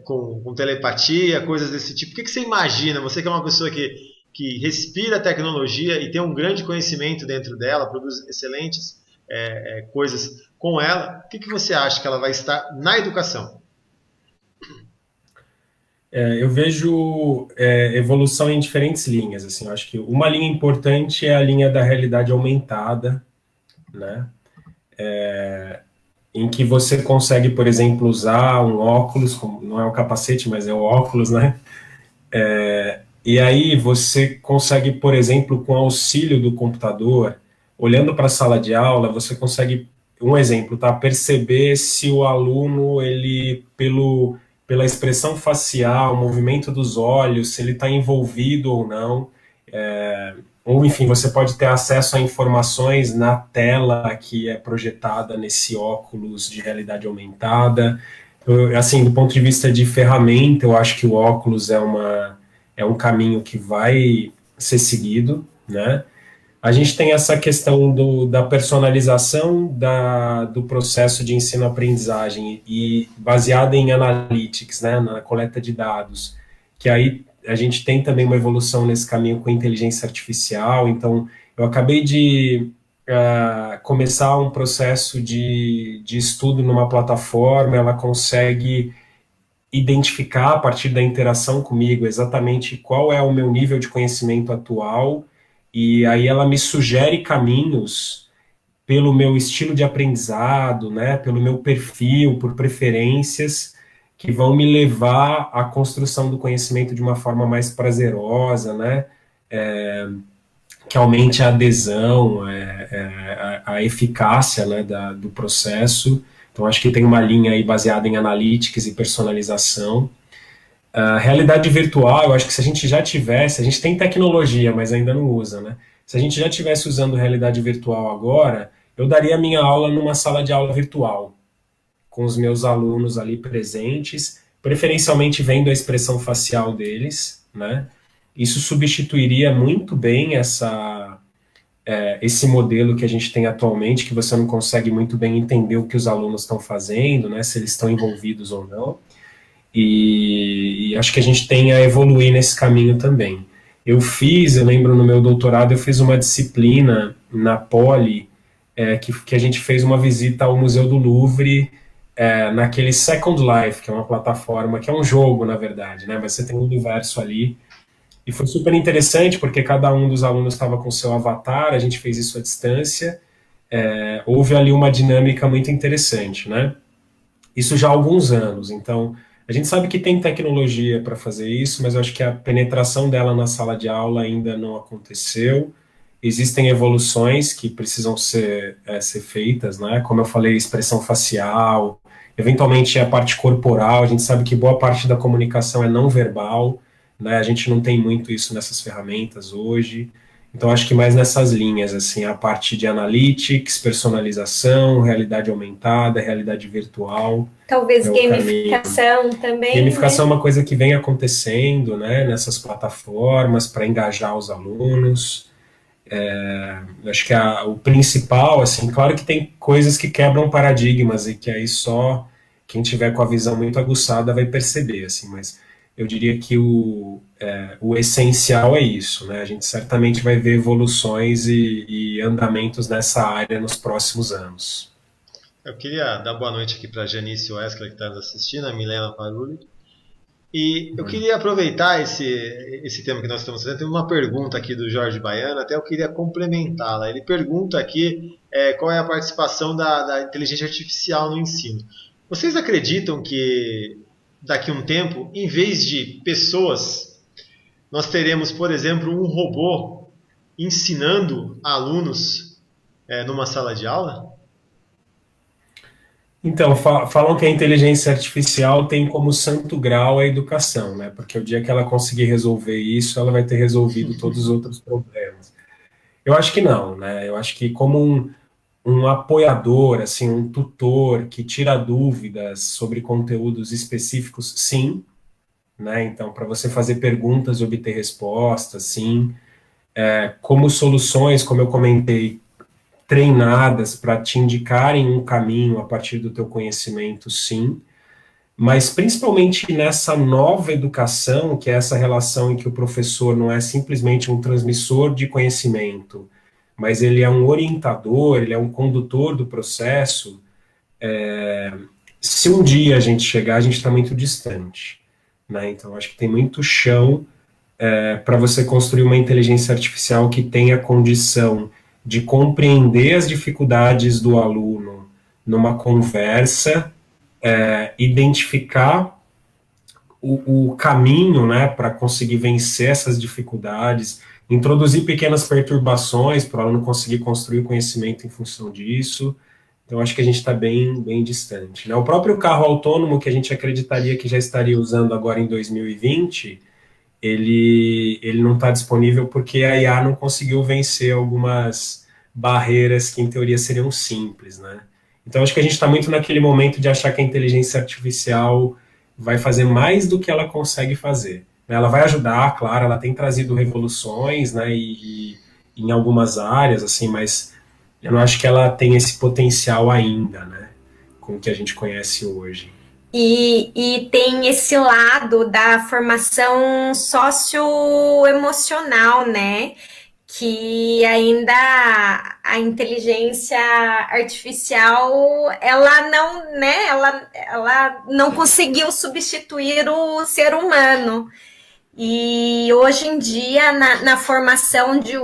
com telepatia, coisas desse tipo. O que você imagina? Você que é uma pessoa que respira a tecnologia e tem um grande conhecimento dentro dela, produz excelentes coisas com ela, o que você acha que ela vai estar na educação? Eu vejo evolução em diferentes linhas. Assim, eu acho que uma linha importante é a linha da realidade aumentada, né? Em que você consegue, por exemplo, usar um óculos, não é um capacete, mas é o óculos, né? E aí você consegue, por exemplo, com auxílio do computador, olhando para a sala de aula, você consegue, um exemplo, tá? Perceber se o aluno, ele, pela expressão facial, movimento dos olhos, se ele está envolvido ou não, ou enfim, você pode ter acesso a informações na tela que é projetada nesse óculos de realidade aumentada. Assim, do ponto de vista de ferramenta, eu acho que o óculos é um caminho que vai ser seguido, né? A gente tem essa questão da personalização do processo de ensino-aprendizagem e baseada em analytics, né, na coleta de dados, que aí a gente tem também uma evolução nesse caminho com inteligência artificial. Então, eu acabei de começar um processo de estudo numa plataforma, ela consegue identificar a partir da interação comigo exatamente qual é o meu nível de conhecimento atual, e aí ela me sugere caminhos pelo meu estilo de aprendizado, né, pelo meu perfil, por preferências, que vão me levar à construção do conhecimento de uma forma mais prazerosa, né, que aumente a adesão, a eficácia, né, do processo. Então, acho que tem uma linha aí baseada em analytics e personalização. Realidade virtual, eu acho que se a gente já tivesse, a gente tem tecnologia, mas ainda não usa, né? Se a gente já tivesse usando realidade virtual agora, eu daria a minha aula numa sala de aula virtual, com os meus alunos ali presentes, preferencialmente vendo a expressão facial deles, né? Isso substituiria muito bem esse modelo que a gente tem atualmente, que você não consegue muito bem entender o que os alunos estão fazendo, né? Se eles estão envolvidos ou não. E acho que a gente tem a evoluir nesse caminho também. Eu lembro no meu doutorado, eu fiz uma disciplina na Poli, que a gente fez uma visita ao Museu do Louvre, naquele Second Life, que é uma plataforma, que é um jogo, na verdade, né? Mas você tem um universo ali. E foi super interessante, porque cada um dos alunos estava com seu avatar, a gente fez isso à distância, houve ali uma dinâmica muito interessante, né? Isso já há alguns anos, então a gente sabe que tem tecnologia para fazer isso, mas eu acho que a penetração dela na sala de aula ainda não aconteceu. Existem evoluções que precisam ser feitas, né? Como eu falei, expressão facial, eventualmente a parte corporal, a gente sabe que boa parte da comunicação é não verbal, né? A gente não tem muito isso nessas ferramentas hoje. Então, acho que mais nessas linhas, assim, a parte de analytics, personalização, realidade aumentada, realidade virtual. Talvez gamificação também. Gamificação é uma coisa que vem acontecendo, né, nessas plataformas para engajar os alunos. Acho que o principal, assim, claro que tem coisas que quebram paradigmas e que aí só quem tiver com a visão muito aguçada vai perceber, assim, mas eu diria que o essencial é isso, né? A gente certamente vai ver evoluções e andamentos nessa área nos próximos anos. Eu queria dar boa noite aqui para a Janice Wesker, que está nos assistindo, a Milena Parulli. E eu queria aproveitar esse tema que nós estamos fazendo. Tem uma pergunta aqui do Jorge Baiano, até eu queria complementá-la. Ele pergunta aqui qual é a participação da inteligência artificial no ensino. Vocês acreditam que daqui a um tempo, em vez de pessoas, nós teremos, por exemplo, um robô ensinando alunos numa sala de aula? Então, falam que a inteligência artificial tem como santo grau a educação, né? Porque o dia que ela conseguir resolver isso, ela vai ter resolvido todos os outros problemas. Eu acho que não, né? Eu acho que como um apoiador, assim, um tutor que tira dúvidas sobre conteúdos específicos, sim, né? Então, para você fazer perguntas e obter respostas, sim. Como soluções, como eu comentei, treinadas para te indicarem um caminho a partir do teu conhecimento, sim, mas principalmente nessa nova educação, que é essa relação em que o professor não é simplesmente um transmissor de conhecimento, mas ele é um orientador, ele é um condutor do processo. Se um dia a gente chegar, a gente está muito distante, né? Então, acho que tem muito chão para você construir uma inteligência artificial que tenha condição de compreender as dificuldades do aluno numa conversa, identificar o caminho, né, para conseguir vencer essas dificuldades, introduzir pequenas perturbações para o aluno conseguir construir o conhecimento em função disso. Então, acho que a gente está bem, bem distante, né? O próprio carro autônomo, que a gente acreditaria que já estaria usando agora em 2020, ele não está disponível porque a IA não conseguiu vencer algumas barreiras que, em teoria, seriam simples, né? Então, acho que a gente está muito naquele momento de achar que a inteligência artificial vai fazer mais do que ela consegue fazer. Ela vai ajudar, claro, ela tem trazido revoluções, né, e em algumas áreas, assim, mas eu não acho que ela tem esse potencial ainda, né, com o que a gente conhece hoje. E tem esse lado da formação socioemocional, né? Que ainda a inteligência artificial, ela não, né? Ela não conseguiu substituir o ser humano. E hoje em dia, na formação de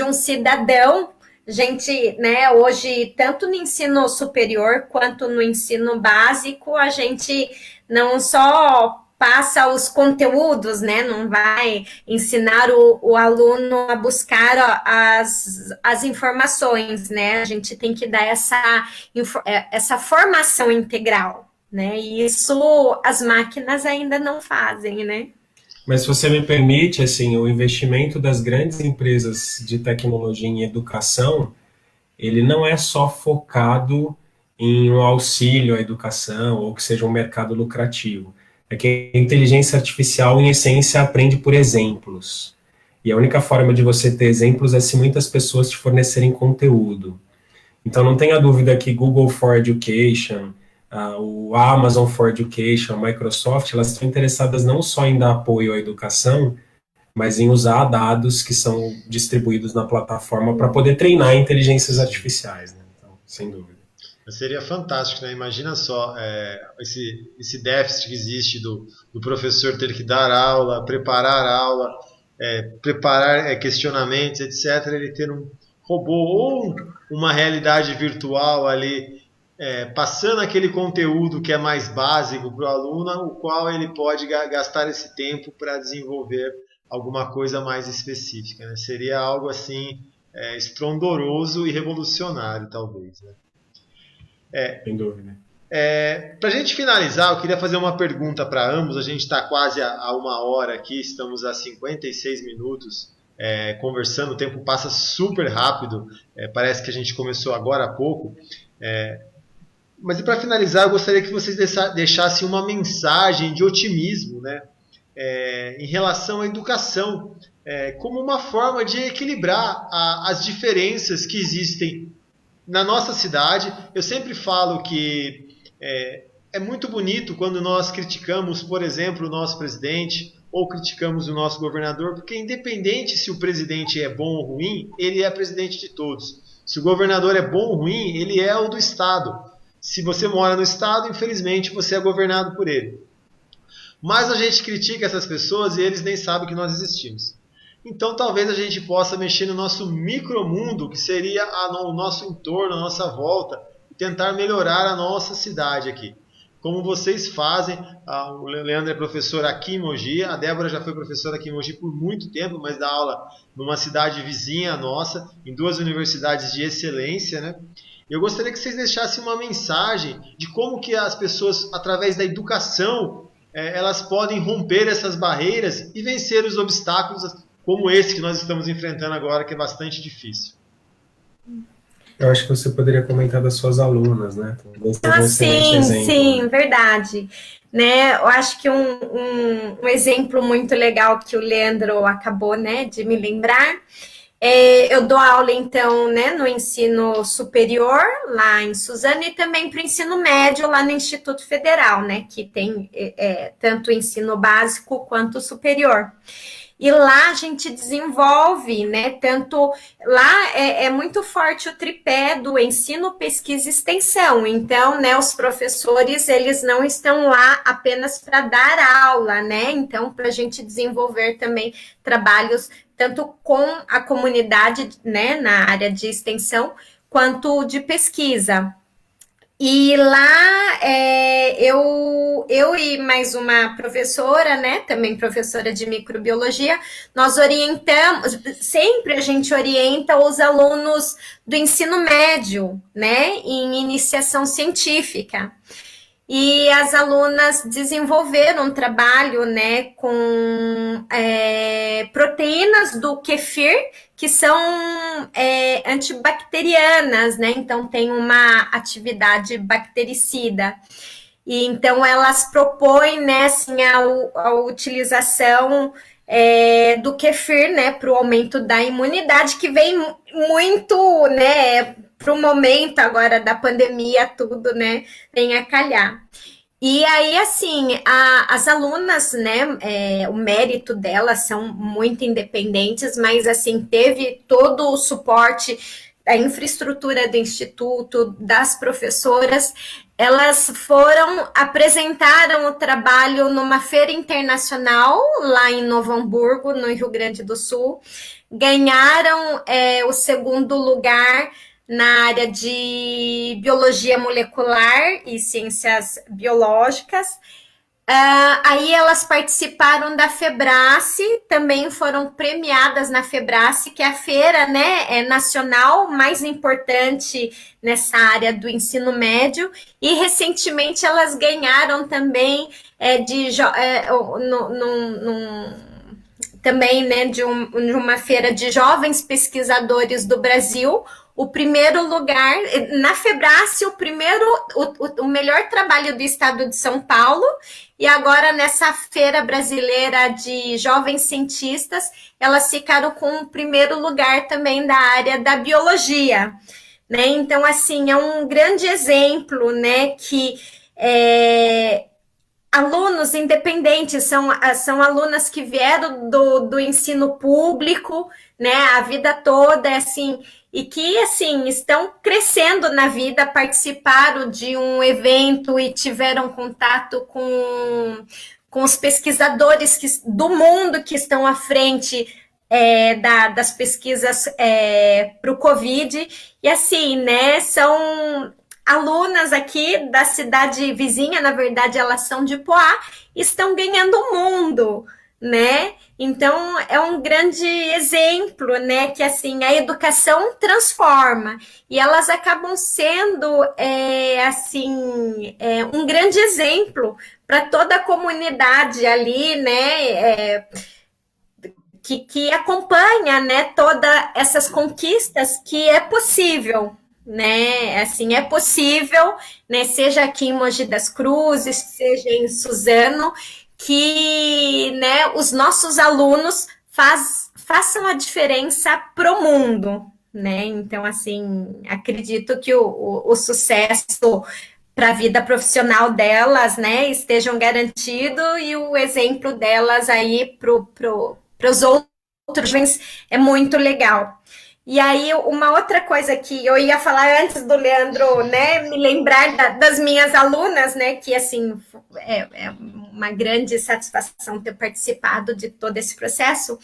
um cidadão, gente, né, hoje, tanto no ensino superior quanto no ensino básico, a gente não só passa os conteúdos, né, não vai ensinar o aluno a buscar as informações, né, a gente tem que dar essa formação integral, né, e isso as máquinas ainda não fazem, né. Mas se você me permite, assim, o investimento das grandes empresas de tecnologia em educação, ele não é só focado em um auxílio à educação ou que seja um mercado lucrativo. É que a inteligência artificial, em essência, aprende por exemplos. E a única forma de você ter exemplos é se muitas pessoas te fornecerem conteúdo. Então, não tenha dúvida que Google for Education, o Amazon for Education, a Microsoft, elas estão interessadas não só em dar apoio à educação, mas em usar dados que são distribuídos na plataforma para poder treinar inteligências artificiais, né? Então, sem dúvida. Seria fantástico, né? Imagina só esse déficit que existe do professor ter que dar aula, preparar questionamentos, etc. Ele ter um robô ou uma realidade virtual ali passando aquele conteúdo que é mais básico para o aluno, o qual ele pode gastar esse tempo para desenvolver alguma coisa mais específica, né? Seria algo assim estrondoroso e revolucionário, talvez, né? Sem dúvida. Para a gente finalizar, eu queria fazer uma pergunta para ambos. A gente está quase a 1 hora aqui, estamos a 56 minutos conversando, o tempo passa super rápido, parece que a gente começou agora há pouco. Mas para finalizar, eu gostaria que vocês deixassem uma mensagem de otimismo, né, em relação à educação, como uma forma de equilibrar as diferenças que existem na nossa cidade. Eu sempre falo que é muito bonito quando nós criticamos, por exemplo, o nosso presidente ou criticamos o nosso governador, porque independente se o presidente é bom ou ruim, ele é presidente de todos. Se o governador é bom ou ruim, ele é o do estado. Se você mora no estado, infelizmente, você é governado por ele. Mas a gente critica essas pessoas e eles nem sabem que nós existimos. Então talvez a gente possa mexer no nosso micromundo, que seria o nosso entorno, a nossa volta, e tentar melhorar a nossa cidade aqui. Como vocês fazem, o Leandro é professor aqui em Mogi, a Débora já foi professora aqui em Mogi por muito tempo, mas dá aula numa cidade vizinha nossa, em 2 universidades de excelência, né? Eu gostaria que vocês deixassem uma mensagem de como que as pessoas, através da educação, elas podem romper essas barreiras e vencer os obstáculos como esse que nós estamos enfrentando agora, que é bastante difícil. Eu acho que você poderia comentar das suas alunas, né? Sim, verdade. Né, eu acho que um exemplo muito legal que o Leandro acabou, né, de me lembrar, eu dou aula, então, né, no ensino superior, lá em Suzano, e também para o ensino médio, lá no Instituto Federal, né, que tem tanto o ensino básico quanto o superior. E lá a gente desenvolve, né, tanto lá é muito forte o tripé do ensino, pesquisa e extensão. Então, né, os professores, eles não estão lá apenas para dar aula, né? Então, para a gente desenvolver também trabalhos tanto com a comunidade, né, na área de extensão, quanto de pesquisa. E lá eu e mais uma professora, né, também professora de microbiologia, nós orientamos, sempre a gente orienta os alunos do ensino médio, né, em iniciação científica. E as alunas desenvolveram um trabalho, né, com proteínas do kefir, que são antibacterianas, né? Então tem uma atividade bactericida. E então elas propõem, né, assim, a utilização do kefir, né, para o aumento da imunidade, que vem muito, né, para o momento agora da pandemia, tudo, né, vem a calhar. E aí, assim, as alunas, né, o mérito delas são muito independentes, mas, assim, teve todo o suporte da infraestrutura do Instituto, das professoras. Elas apresentaram o trabalho numa feira internacional, lá em Novo Hamburgo, no Rio Grande do Sul, ganharam o 2º lugar na área de biologia molecular e ciências biológicas. Aí elas participaram da Febrace, também foram premiadas na Febrace, que é a feira, né, nacional mais importante nessa área do ensino médio, e recentemente elas ganharam também também, né, de uma feira de jovens pesquisadores do Brasil, o primeiro lugar, na Febrace, o melhor trabalho do estado de São Paulo, e agora nessa feira brasileira de jovens cientistas, elas ficaram com o primeiro lugar também da área da biologia, né? Então, assim, é um grande exemplo, né, que alunos independentes, são alunas que vieram do ensino público, né, a vida toda, assim, e que, assim, estão crescendo na vida, participaram de um evento e tiveram contato com os pesquisadores do mundo que estão à frente das pesquisas para o Covid, e assim, né, são alunas aqui da cidade vizinha, na verdade elas são de Poá, estão ganhando o mundo, né? Então é um grande exemplo, né? Que assim a educação transforma e elas acabam sendo um grande exemplo para toda a comunidade ali, né? Que acompanha, né? Todas essas conquistas que é possível. Né, assim, é possível, né, seja aqui em Mogi das Cruzes, seja em Suzano, que, né, os nossos alunos façam a diferença para o mundo, né, então, assim, acredito que o sucesso para a vida profissional delas, né, estejam garantido e o exemplo delas aí para os outros jovens é muito legal. E aí, uma outra coisa que eu ia falar antes do Leandro, né, me lembrar das minhas alunas, né, que, assim, é uma grande satisfação ter participado de todo esse processo.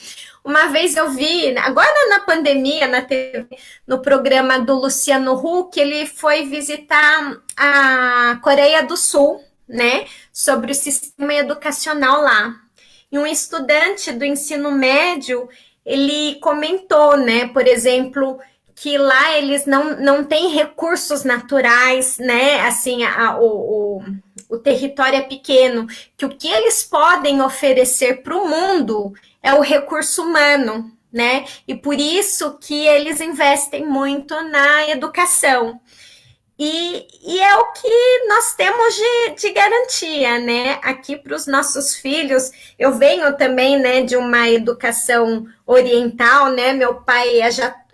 Uma vez eu vi, agora na pandemia, na TV, no programa do Luciano Huck, ele foi visitar a Coreia do Sul, né, sobre o sistema educacional lá. E um estudante do ensino médio, ele comentou, né, por exemplo, que lá eles não têm recursos naturais, né, assim, o território é pequeno, que o que eles podem oferecer para o mundo é o recurso humano, né, e por isso que eles investem muito na educação. E é o que nós temos de garantia, né? Aqui para os nossos filhos, eu venho também, né, de uma educação oriental, né? Meu pai é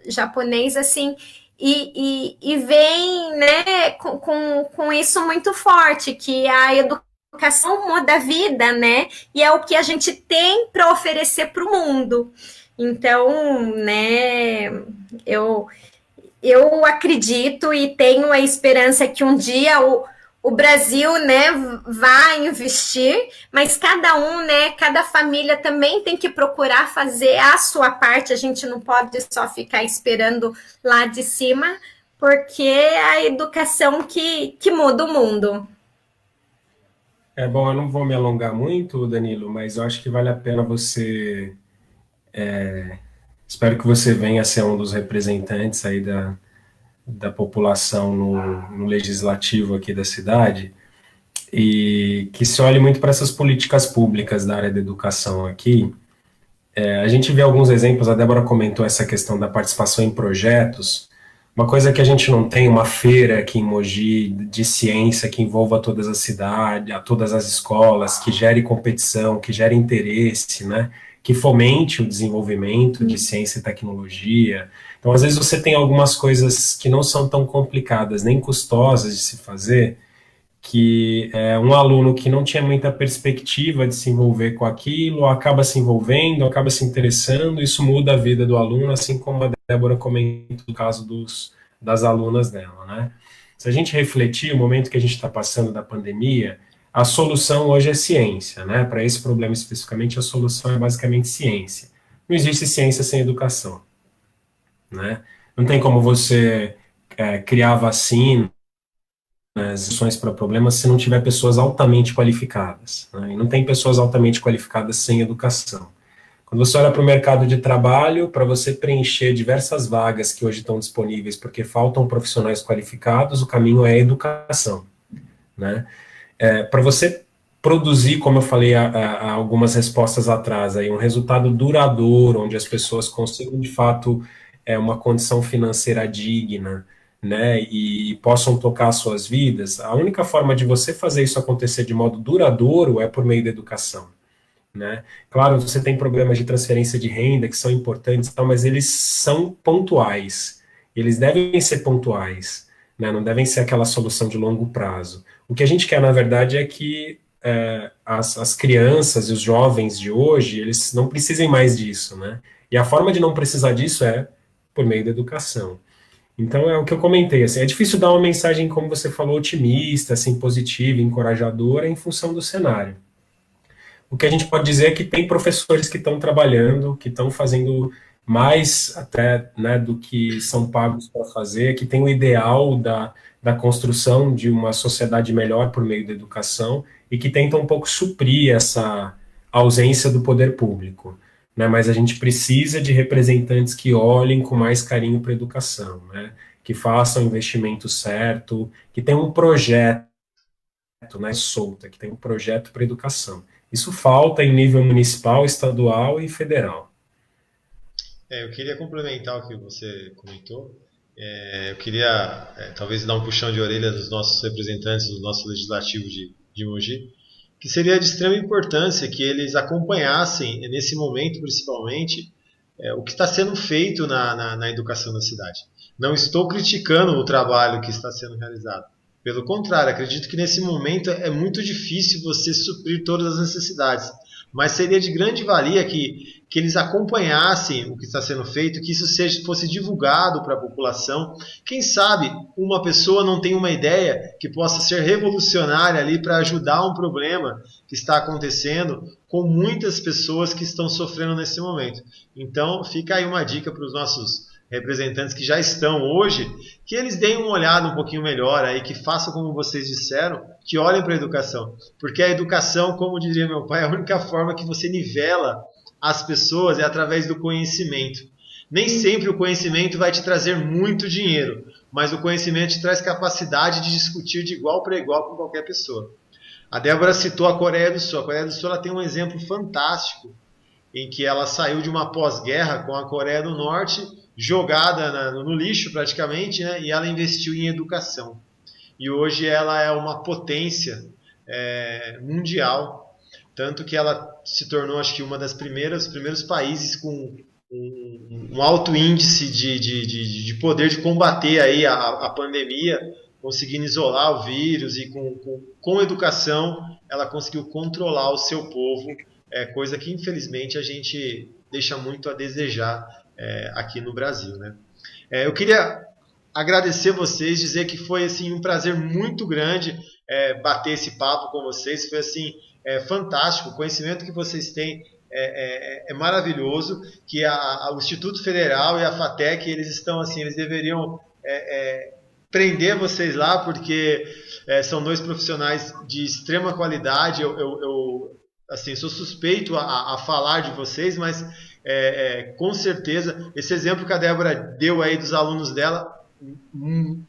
japonês, assim, e vem, né, com isso muito forte, que a educação muda a vida, né? E é o que a gente tem para oferecer para o mundo. Então, né, eu acredito e tenho a esperança que um dia o Brasil, né, vai investir, mas cada um, né, cada família também tem que procurar fazer a sua parte, a gente não pode só ficar esperando lá de cima, porque é a educação que muda o mundo. Bom, eu não vou me alongar muito, Danilo, mas eu acho que vale a pena você... espero que você venha a ser um dos representantes aí da população no legislativo aqui da cidade e que se olhe muito para essas políticas públicas da área da educação aqui. A gente vê alguns exemplos, a Débora comentou essa questão da participação em projetos, uma coisa que a gente não tem, uma feira aqui em Mogi de ciência que envolva todas as cidades, todas as escolas, que gere competição, que gere interesse, né? Que fomente o desenvolvimento de ciência e tecnologia. Então, às vezes você tem algumas coisas que não são tão complicadas, nem custosas de se fazer, que um aluno que não tinha muita perspectiva de se envolver com aquilo, acaba se envolvendo, acaba se interessando, isso muda a vida do aluno, assim como a Débora comentou no caso das alunas dela, né? Se a gente refletir o momento que a gente está passando da pandemia, a solução hoje é ciência, né? Para esse problema especificamente, a solução é basicamente ciência. Não existe ciência sem educação, né? Não tem como você criar vacina, soluções para problemas se não tiver pessoas altamente qualificadas, né? E não tem pessoas altamente qualificadas sem educação. Quando você olha para o mercado de trabalho, para você preencher diversas vagas que hoje estão disponíveis porque faltam profissionais qualificados, o caminho é a educação, né? Para você produzir, como eu falei há algumas respostas atrás, aí, um resultado duradouro, onde as pessoas consigam, de fato, uma condição financeira digna, né, e possam tocar suas vidas, a única forma de você fazer isso acontecer de modo duradouro é por meio da educação, né? Claro, você tem problemas de transferência de renda que são importantes, tal, mas eles são pontuais. Eles devem ser pontuais, né? Não devem ser aquela solução de longo prazo. O que a gente quer, na verdade, é que as crianças e os jovens de hoje, eles não precisem mais disso, né? E a forma de não precisar disso é por meio da educação. Então é o que eu comentei, assim, é difícil dar uma mensagem, como você falou, otimista, assim, positiva, encorajadora, em função do cenário. O que a gente pode dizer é que tem professores que estão trabalhando, que estão fazendo mais até, né, do que são pagos para fazer, que tem o ideal da construção de uma sociedade melhor por meio da educação e que tentam um pouco suprir essa ausência do poder público, né? Mas a gente precisa de representantes que olhem com mais carinho para a educação, né? Que façam o investimento certo, que tenham um projeto, né, solta, que tenham um projeto para a educação. Isso falta em nível municipal, estadual e federal. Eu queria complementar o que você comentou. Eu queria talvez dar um puxão de orelha dos nossos representantes do nosso legislativo de Mogi, que seria de extrema importância que eles acompanhassem, nesse momento principalmente, o que está sendo feito na educação da cidade. Não estou criticando o trabalho que está sendo realizado. Pelo contrário, acredito que nesse momento é muito difícil você suprir todas as necessidades. Mas seria de grande valia que eles acompanhassem o que está sendo feito, que isso fosse divulgado para a população. Quem sabe uma pessoa não tem uma ideia que possa ser revolucionária ali para ajudar um problema que está acontecendo com muitas pessoas que estão sofrendo nesse momento. Então fica aí uma dica para os nossos representantes que já estão hoje, que eles deem uma olhada um pouquinho melhor aí, que façam como vocês disseram, que olhem para a educação. Porque a educação, como diria meu pai, é a única forma que você nivela as pessoas é através do conhecimento. Nem sempre o conhecimento vai te trazer muito dinheiro, mas o conhecimento te traz capacidade de discutir de igual para igual com qualquer pessoa. A Débora citou a Coreia do Sul. A Coreia do Sul ela tem um exemplo fantástico em que ela saiu de uma pós-guerra com a Coreia do Norte jogada no lixo praticamente, né? E ela investiu em educação. E hoje ela é uma potência mundial, tanto que ela se tornou, acho que, uma das primeiros países com um alto índice de poder de combater aí a pandemia, conseguindo isolar o vírus e com educação ela conseguiu controlar o seu povo, coisa que infelizmente a gente deixa muito a desejar aqui no Brasil, né? Eu queria agradecer vocês, dizer que foi assim um prazer muito grande bater esse papo com vocês, foi assim fantástico, o conhecimento que vocês têm é maravilhoso, que o Instituto Federal e a FATEC, eles estão assim, eles deveriam prender vocês lá, porque são dois profissionais de extrema qualidade. Eu assim, sou suspeito a falar de vocês, mas com certeza, esse exemplo que a Débora deu aí dos alunos dela,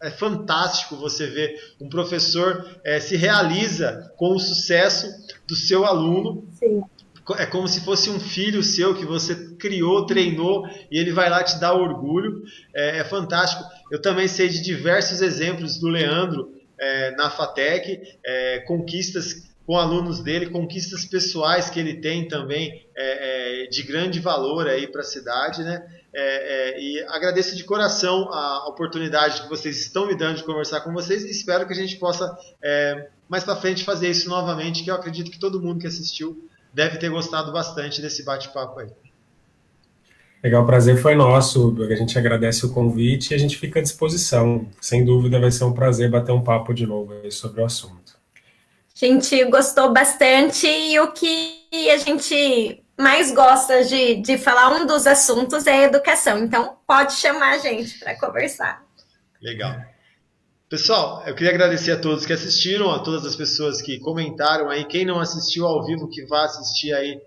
é fantástico você ver um professor se realiza com o sucesso do seu aluno. Sim. É como se fosse um filho seu que você criou, treinou e ele vai lá te dar orgulho. É fantástico. Eu também sei de diversos exemplos do Leandro na FATEC, conquistas com alunos dele, conquistas pessoais que ele tem também de grande valor aí para a cidade, né? E agradeço de coração a oportunidade que vocês estão me dando de conversar com vocês e espero que a gente possa mais para frente fazer isso novamente, que eu acredito que todo mundo que assistiu deve ter gostado bastante desse bate-papo aí. Legal, o prazer foi nosso, a gente agradece o convite e a gente fica à disposição. Sem dúvida vai ser um prazer bater um papo de novo aí sobre o assunto. A gente gostou bastante e o que a gente mais gosta de falar, um dos assuntos é a educação. Então, pode chamar a gente para conversar. Legal. Pessoal, eu queria agradecer a todos que assistiram, a todas as pessoas que comentaram aí. Quem não assistiu ao vivo, que vá assistir aí,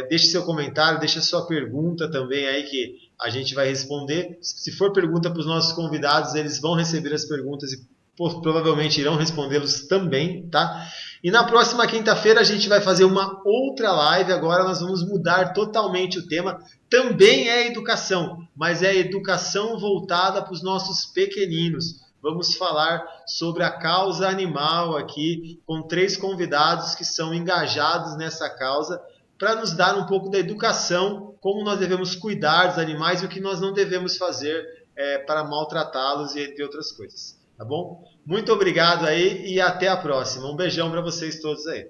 deixe seu comentário, deixe a sua pergunta também aí, que a gente vai responder. Se for pergunta para os nossos convidados, eles vão receber as perguntas provavelmente irão respondê-los também, tá? E na próxima quinta-feira a gente vai fazer uma outra live. Agora nós vamos mudar totalmente o tema. Também é educação, mas é educação voltada para os nossos pequeninos. Vamos falar sobre a causa animal aqui, com 3 convidados que são engajados nessa causa, para nos dar um pouco da educação, como nós devemos cuidar dos animais e o que nós não devemos fazer para maltratá-los e entre outras coisas. Tá bom? Muito obrigado aí e até a próxima. Um beijão para vocês todos aí.